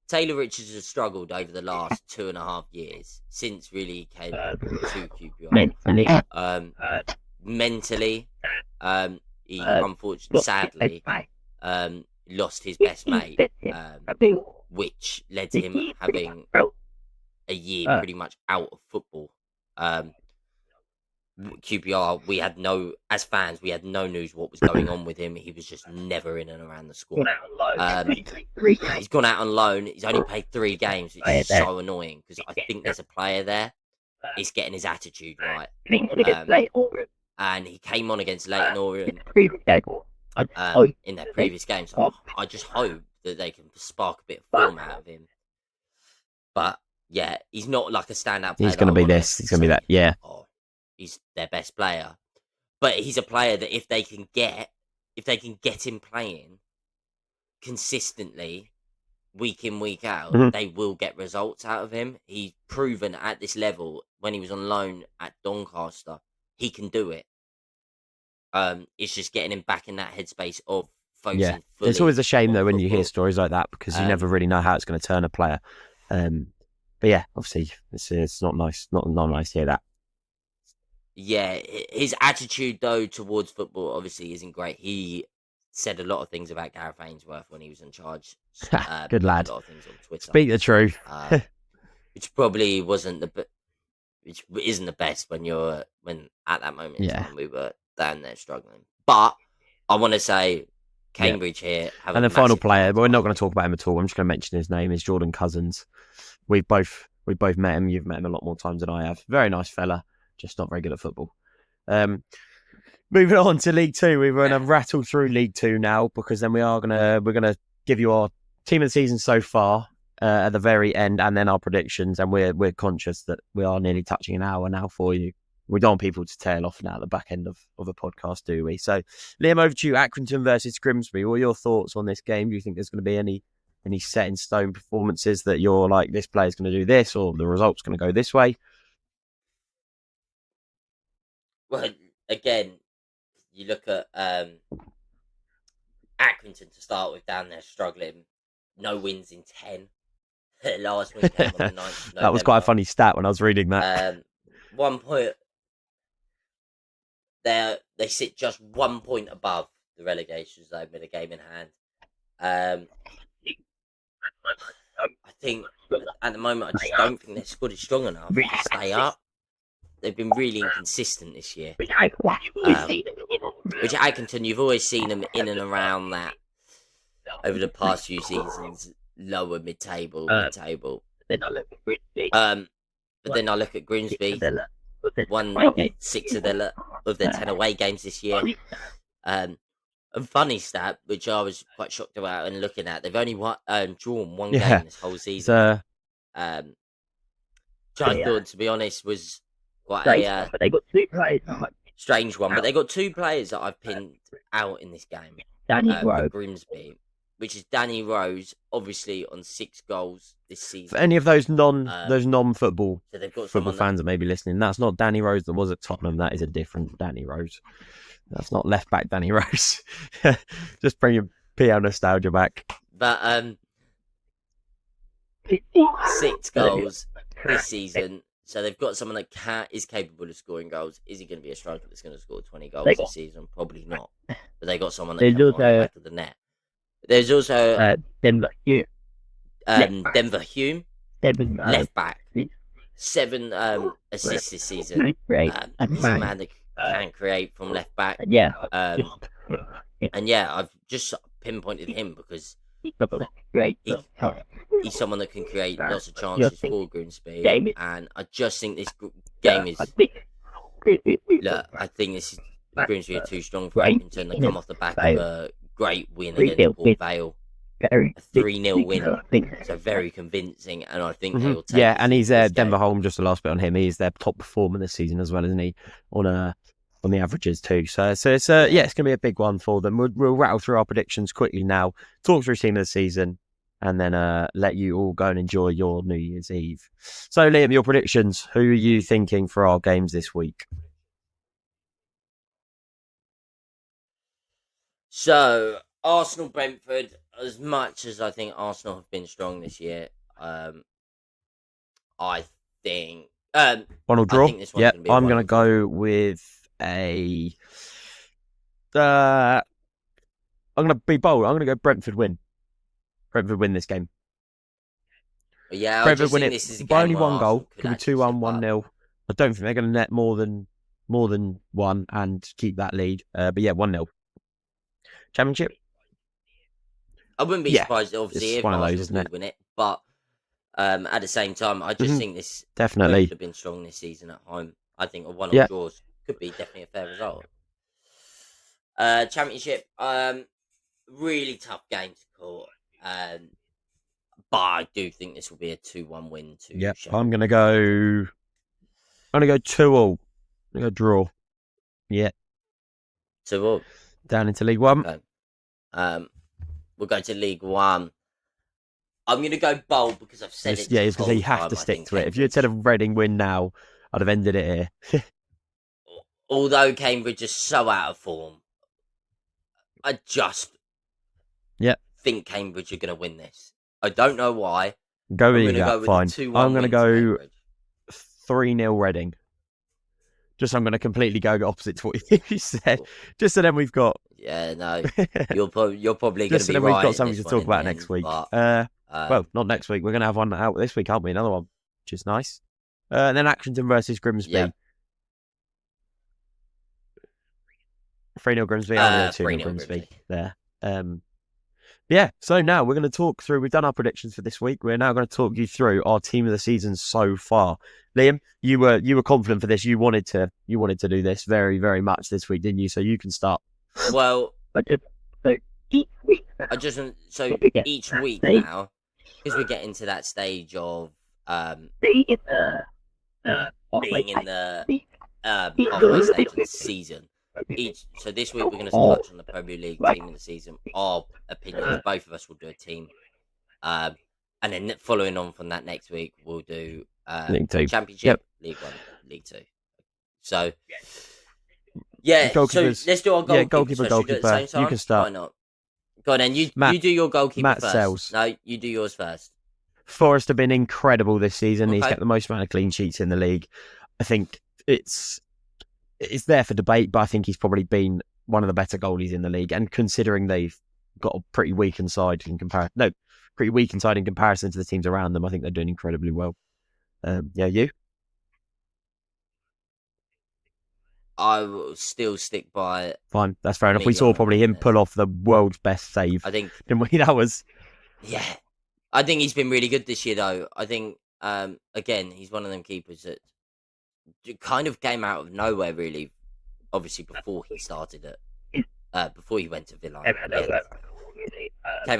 Taylor Richards has struggled over the last 2.5 years since really he came to QPR. Mentally, he unfortunately, sadly, lost his best mate, which led to him having a year pretty much out of football. QPR, as fans, we had no news what was going on with him. He was just never in and around the squad. He's gone out on loan. He's only played 3 games, which is so annoying because I think there's a player there. He's getting his attitude right. and he came on against Leyton Orient in their previous games. I just hope that they can spark a bit of form out of him. But yeah, he's not like a standout player. He's going to be this. He's going to be that. Yeah. Oh, he's their best player. But he's a player that if they can get him playing consistently, week in, week out, they will get results out of him. He's proven at this level when he was on loan at Doncaster, he can do it. It's just getting him back in that headspace of focusing fully. It's always a shame though when you hear stories like that because you never really know how it's going to turn a player. But yeah, obviously it's not nice. Not nice to hear that. Yeah, his attitude though towards football obviously isn't great. He said a lot of things about Gareth Ainsworth when he was in charge. Good lad. A lot of things on Twitter. Speak the truth. Which probably which isn't the best when at that moment in time we were down there struggling. But I want to say Cambridge here. And the final player, but we're not going to talk about him at all. I'm just going to mention his name is Jordan Cousins. We've both met him. You've met him a lot more times than I have. Very nice fella, just not very good at football. Moving on to League Two, we're going to rattle through League Two now because then we're gonna give you our team of the season so far at the very end, and then our predictions. And we're conscious that we are nearly touching an hour now for you. We don't want people to tail off now at the back end of a podcast, do we? So, Liam, over to you. Accrington versus Grimsby. What are your thoughts on this game? Do you think there's going to be any set in stone performances that you're like, this player's going to do this, or the result's going to go this way? Well, again, you look at Accrington to start with down there struggling. No wins in 10. Their last win came on the 9th of November. That was quite a funny stat when I was reading that. 1 point. They sit just 1 point above the relegation zone with a game in hand. I think at the moment I just don't think their squad is strong enough to stay up. They've been really inconsistent this year. Which Accrington, you've always seen them in and around that over the past few seasons, lower mid-table. But then I look at Grimsby, won 6 of their 10 away games this year. And funny stat, which I was quite shocked about and looking at, they've only drawn one game this whole season. Jhon Duran, to be honest, was quite a but they got 2 players. Strange one, but they got 2 players that I've pinned out in this game. For Grimsby, which is Danny Rose, obviously on 6 goals this season. For any of those non-football football fans that may be listening, that's not Danny Rose that was at Tottenham. That is a different Danny Rose. That's not left back Danny Rose. Just bring your PL nostalgia back. But 6 goals this season. So they've got someone that is capable of scoring goals. Is he going to be a striker that's going to score 20 goals this season? Probably not. But they got someone that can find the back of the net. There's also Denver Hume. Denver Hume, left back. 7 assists this season. He's a man that can create from left back. And I've just pinpointed him because he's someone that can create lots of chances for Grimsby, and I just think this game is. Look, I think this is Grimsby are too strong for Accrington. They come off the back of a great win against Port Vale, a 3-0 win, so very convincing, and I think they will take. Yeah, and he's Denver Holm. Just the last bit on him, he's their top performer this season as well, isn't he? On the averages too. So it's it's going to be a big one for them. We'll rattle through our predictions quickly now, talk through team of the season, and then let you all go and enjoy your New Year's Eve. So Liam, your predictions. Who are you thinking for our games this week? So Arsenal Brentford. As much as I think Arsenal have been strong this year, I think 1-1 draw. Yeah, I'm going to go with I'm going to be bold. I'm going to go Brentford win. Brentford win this game. Yeah, Brentford win it by only 1 goal. Could be 2-1, 1-0. I don't think they're going to net more than 1 and keep that lead. But yeah, 1-0. Championship. I wouldn't be surprised, obviously, if Arsenal win it. But at the same time, I just think this definitely could have been strong this season at home. I think a 1-1 draws could be definitely a fair result. Championship, really tough game to call. But I do think this will be a 2-1 win to Sheffield. I'm gonna go 2-2. I'm gonna draw. Yeah. 2-2. Down into League One. Okay. We'll go to League One. I'm gonna go bold because I've said it. Yeah, it's because you have to stick to it. If you had said a Reading win now, I'd have ended it here. Although Cambridge is so out of form, I just think Cambridge are going to win this. I don't know why. Go with that, fine. I'm going to go 3-0 Reading. Just I'm going to completely go opposite to what you said. Just so then we've got... Yeah, no. You're probably going to be right. Just so then we've got something to talk about next week. But, well, not next week. We're going to have one out this week, aren't we? Another one, which is nice. And then Accrington versus Grimsby. Yeah. 3-0 Grimsby. 2-0 Grimsby. There. Yeah, so now we're going to talk through, we've done our predictions for this week. We're now going to talk you through our team of the season so far. Liam, you were confident for this. You wanted to do this very, very much this week, didn't you? So you can start. Well, each week now, because we're getting to that stage of being in the halfway stage of the season. So this week we're going to touch on the Premier League team of the season. Our opinions, both of us will do a team, and then following on from that next week we'll do League Two, Championship, League One, League Two. So yeah, so let's do our goalkeeper. Yeah, goalkeeper. You can start. Why not? Go on then. You do your goalkeeper first. Sells. No, you do yours first. Forrest have been incredible this season. Okay. He's kept the most amount of clean sheets in the league. I think it's there for debate, but I think he's probably been one of the better goalies in the league. And considering they've got a pretty weak inside in comparison to the teams around them, I think they're doing incredibly well. You? I will still stick by it. Fine, that's fair enough. We saw probably him pull off the world's best save. I think, didn't we? That was... Yeah. I think he's been really good this year, though. I think, again, he's one of them keepers that kind of came out of nowhere, really. Obviously, before he started it, before he went to Villa, came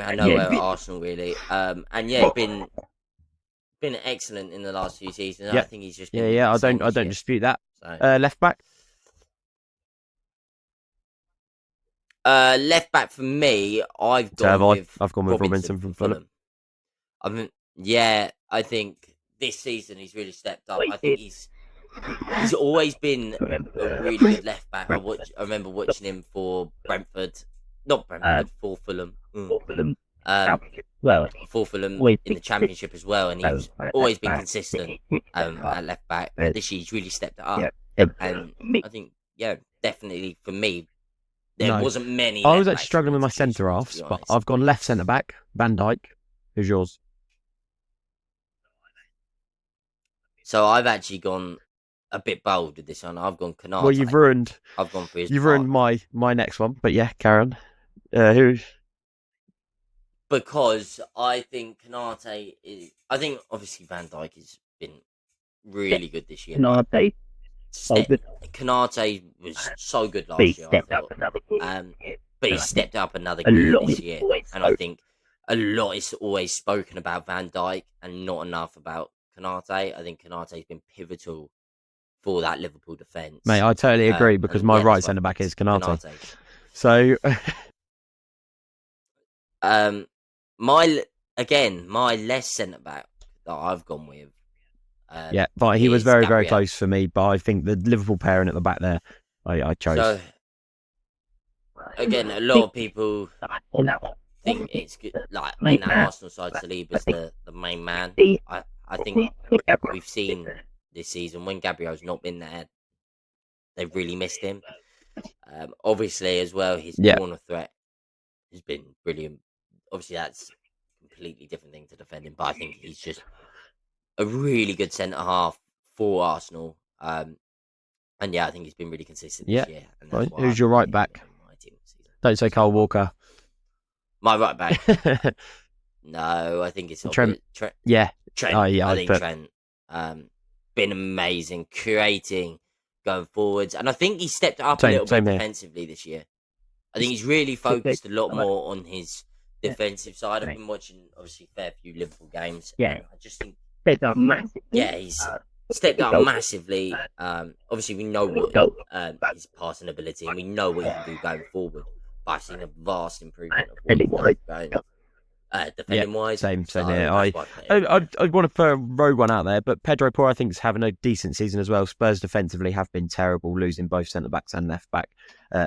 out of nowhere at Arsenal, really. And yeah, been excellent in the last few seasons. I think he's just been I don't dispute that. So. Left back. Left back for me, I've gone with Robinson from Fulham. I mean, I think this season he's really stepped up. I think he's always been a really good left back. I remember watching him for for Fulham. For Fulham in the Championship as well, and he's always been consistent at left back. This year he's really stepped it up, and I think definitely for me there wasn't many. I was actually struggling with my centre halves, but I've gone left centre back, Van Dijk. Who's yours? So I've actually gone a bit bold with this one. I've gone Konate. Well, you've ruined my next one, but yeah, Karen. Who? Because I think Konate is... I think, obviously, Van Dijk has been really good this year. Konate was so good last year, I thought. But he stepped up another gear this year. And I think a lot is always spoken about Van Dijk and not enough about Konate. I think Konate's been pivotal for that Liverpool defence. Mate, I totally agree, because my right centre-back is Konate. So... my left centre back that I've gone with. But he was very, very close for me. But I think the Liverpool pairing at the back there, I chose. So, again, a lot of people think it's good, like in that Arsenal side, Saliba's the main man. I think we've seen this season when Gabriel's not been there, they've really missed him. Obviously, as well, his corner threat has been brilliant. Obviously, that's a completely different thing to defending, but I think he's just a really good centre half for Arsenal. And I think he's been really consistent this year. And who's your right back? Don't say Kyle Walker. My right back. No, I think it's Trent. Trent. Yeah. Trent. I think Trent. Been amazing, creating going forwards. And I think he stepped up Same- a little same bit here. defensively this year. I think he's really focused a lot more on his defensive side. I've been watching, obviously, a fair few Liverpool games. Yeah. And I just think, Stepped up massively. yeah, he's stepped up massively. Obviously, we know what his passing ability, and we know what he can do going forward. But I've seen a vast improvement of what he's done going defending wise. Same So here. that's why I put him. I want to put a rogue one out there, but Pedro Porro I think is having a decent season as well. Spurs defensively have been terrible, losing both centre backs and left back,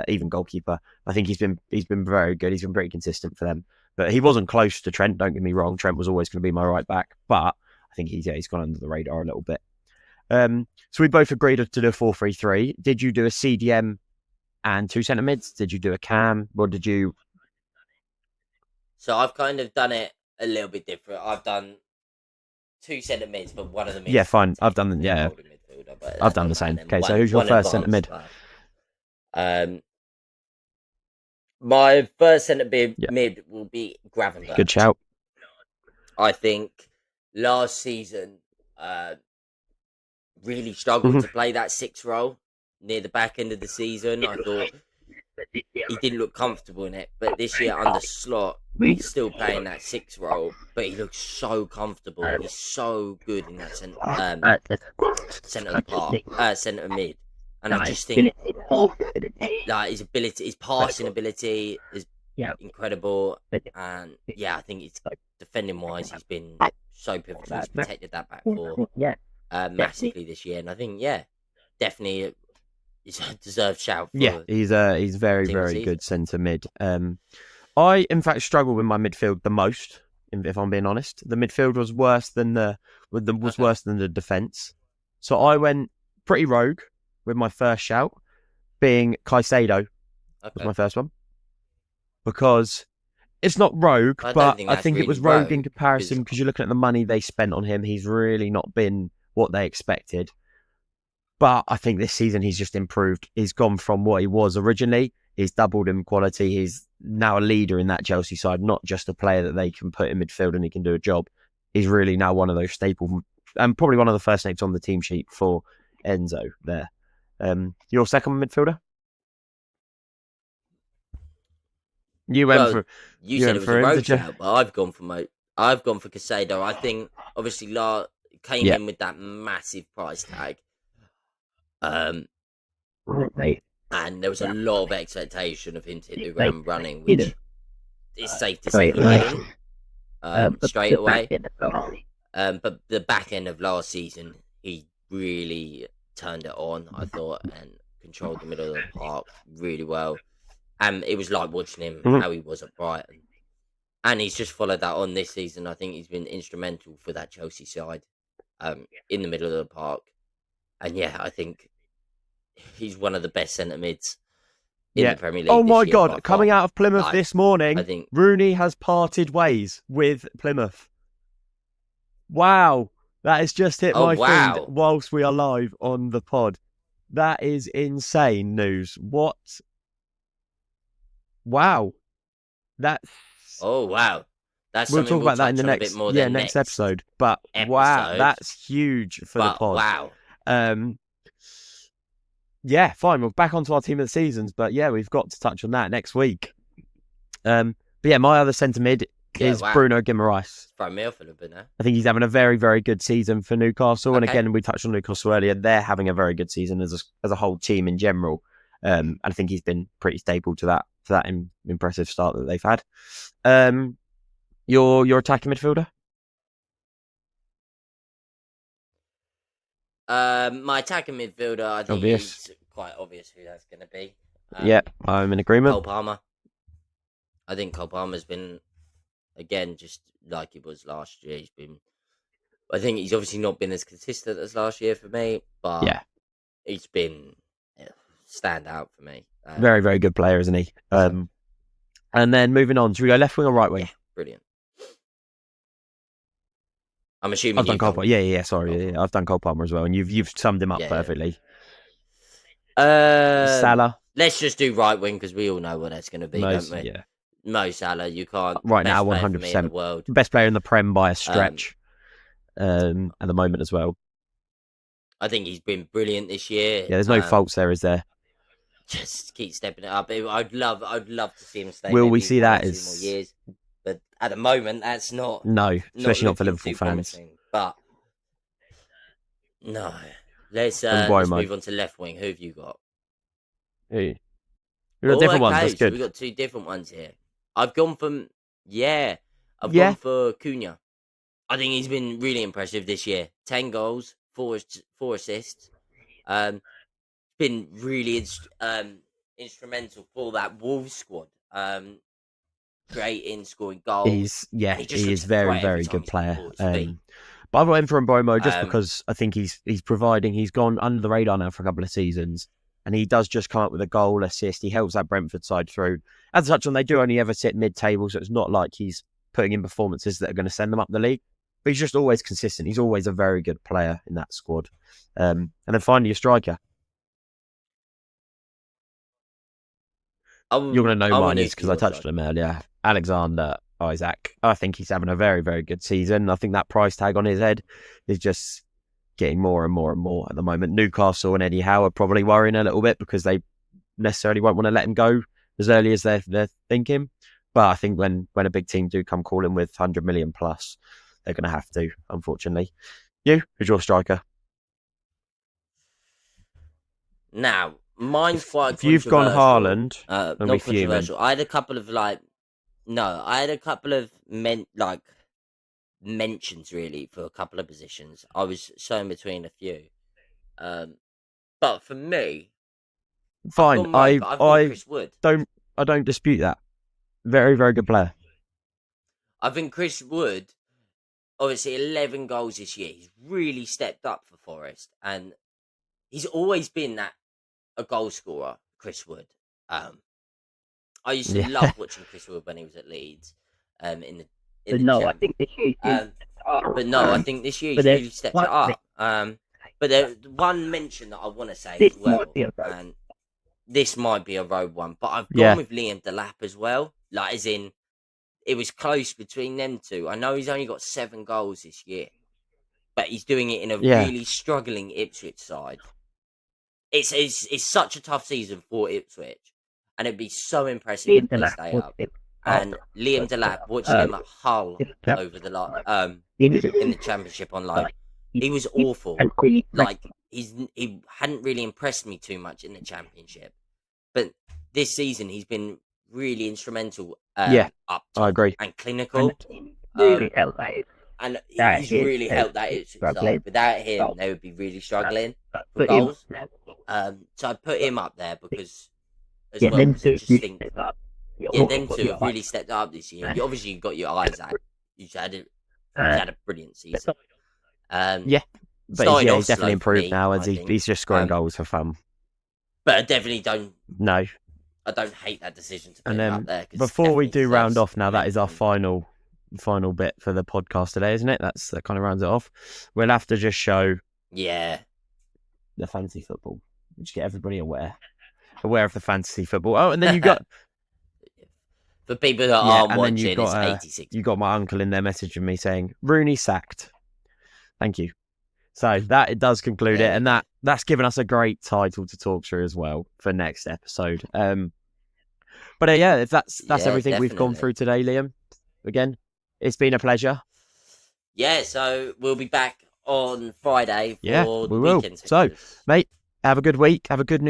even goalkeeper. I think he's been very good. He's been pretty consistent for them, but he wasn't close to Trent. Don't get me wrong. Trent was always going to be my right back, but I think he's gone under the radar a little bit. So we both agreed to do a 4-3-3. Did you do a CDM and 2 centre mids? Did you do a cam? Or did you? So I've kind of done it a little bit different. I've done 2 centre mids, but one of them is Yeah, fine. I've done them. Yeah, I've done the same. Okay, so who's your first centre mid? My first centre mid will be Gravenberch. Good shout. I think last season really struggled to play that 6 role near the back end of the season. I thought he didn't look comfortable in it, but this year under Slot, he's still playing that 6 role, but he looks so comfortable. He's so good in that centre mid, and I just think like his ability, his passing ability is incredible, and I think it's defending wise, he's been so pivotal. He's protected that back four massively this year, and I think definitely. He's a deserved shout. He's very good centre mid. I in fact struggle with my midfield the most, if I'm being honest. The midfield was worse than the defence. So I went pretty rogue with my first shout, being Caicedo was my first one, because it's not rogue, but I think it was rogue in comparison because you're looking at the money they spent on him. He's really not been what they expected. But I think this season he's just improved. He's gone from what he was originally. He's doubled in quality. He's now a leader in that Chelsea side, not just a player that they can put in midfield and he can do a job. He's really now one of those staple and probably one of the first names on the team sheet for Enzo there. Your second midfielder? You said it was a road shout, but I've gone for Caicedo. I think obviously came in with that massive price tag. And there was a lot of expectation of him to hit the ground running, which is safe to say he didn't straight away. But the back end of last season, he really turned it on, I thought, and controlled the middle of the park really well. And it was like watching him how he was at Brighton. And he's just followed that on this season. I think he's been instrumental for that Chelsea side in the middle of the park. And I think he's one of the best centre mids in the Premier League. Oh my this year, God! Coming out of Plymouth this morning, I think Rooney has parted ways with Plymouth. Wow, that has just hit my feed whilst we are live on the pod. That is insane news. What? Wow, that's. Oh wow. We'll talk about that in the next episode. But wow, that's huge for the pod. Wow. Fine. We're back onto our team of the seasons, but we've got to touch on that next week. But my other centre mid is Bruno Guimaraes. Throw me off a little bit now. I think he's having a very, very good season for Newcastle, and again, we touched on Newcastle earlier. They're having a very good season as a whole team in general. And I think he's been pretty stable to that impressive start that they've had. Your attacking midfielder? My attacking midfielder, I think it's quite obvious who that's going to be. I'm in agreement. Cole Palmer. I think Cole Palmer's been, again, just like it was last year. I think he's obviously not been as consistent as last year for me, but he's been stand out for me. Very, very good player, isn't he? And then moving on, should we go left wing or right wing? Yeah, brilliant. I'm assuming I've done Cole Palmer. Sorry, I've done Cole Palmer as well, and you've summed him up perfectly. Salah. Let's just do right wing because we all know what that's going to be, don't we? Yeah. Mo Salah, you can't. Right now, 100%. Best player in the Prem by a stretch at the moment as well. I think he's been brilliant this year. Yeah, there's no faults there, is there? Just keep stepping it up. I'd love to see him stay. Will we maybe see 1 or that 2 as more years? But at the moment, that's not no, especially not for looking Liverpool too fans. promising. But no, let's Mbeumo. move on to left wing. Who have you got? We've got different ones. That's So good. we've got 2 different ones here. I've gone for I've Yeah. gone for Cunha. I think he's been really impressive this year. 10 goals, 4 assists. Been really instrumental for that Wolves squad. Creating, scoring goals. He Just is looks very, great every very time good he's got the player. ball at his feet. But I've went for Mbeumo just Um, because I think he's providing. He's gone under the radar now for a couple of seasons, and he does just come up with a goal, assist. He helps that Brentford side through. As such, and they do only ever sit mid-table, so it's not like he's putting in performances that are going to send them up the league. But he's just always consistent. He's always a very good player in that squad. And then finally, a striker. You're going to know mine is because I touched on him earlier. Alexander Isaac. I think he's having a very, very good season. I think that price tag on his head is just getting more and more and more at the moment. Newcastle and Eddie Howe are probably worrying a little bit because they necessarily won't want to let him go as early as they're thinking. But I think when a big team do come calling with 100 million plus, they're going to have to, unfortunately. Who's your striker? Now, mine's quite if you've gone Haaland, not be fuming. controversial. I had a couple of mentions really for a couple of positions. I was so in between a few. But for me, fine. I've gone Chris Wood. I don't dispute that. Very, very good player. I think Chris Wood, obviously 11 goals this year. He's really stepped up for Forest, and he's always been a goal scorer, Chris Wood. I used to love watching Chris Wood when he was at Leeds. I think this year. I think this year he's really stepped it up. But there's one mention that I want to say as well, and this might be a road one, but I've gone with Liam Delap as well. Like, as in, it was close between them two. I know he's only got 7 goals this year, but he's doing it in a really struggling Ipswich side. It's such a tough season for Ipswich, and it'd be so impressive if they stay up. And Liam Delap, watching him at Hull over the in the Championship online, he was awful. Like, he hadn't really impressed me too much in the Championship, but this season he's been really instrumental. Up top I agree, and clinical. And he's really helped that Ipswich side. Without him, they would be really struggling for goals. So I put him up there because, as well, because I just think, them two have really stepped up this year. Obviously, you've got your Isaac, who's had a brilliant season. But he's definitely improved now as he's just scoring goals for fun. But I definitely don't. No, I don't hate that decision to put him up there. Before we do round off, now that is our final bit for the podcast today, isn't it? That kind of rounds it off. We'll have to just show the fantasy football. Just get everybody aware of the fantasy football. Oh, and then you got for people that aren't watching, it's 86. You got my uncle in there messaging me saying Rooney sacked. Thank you. So that it does conclude it, and that's given us a great title to talk through as well for next episode. But if that's everything we've gone through today, Liam. Again, it's been a pleasure. Yeah, so we'll be back on Friday for the weekend. So, mate, have a good week. Have a good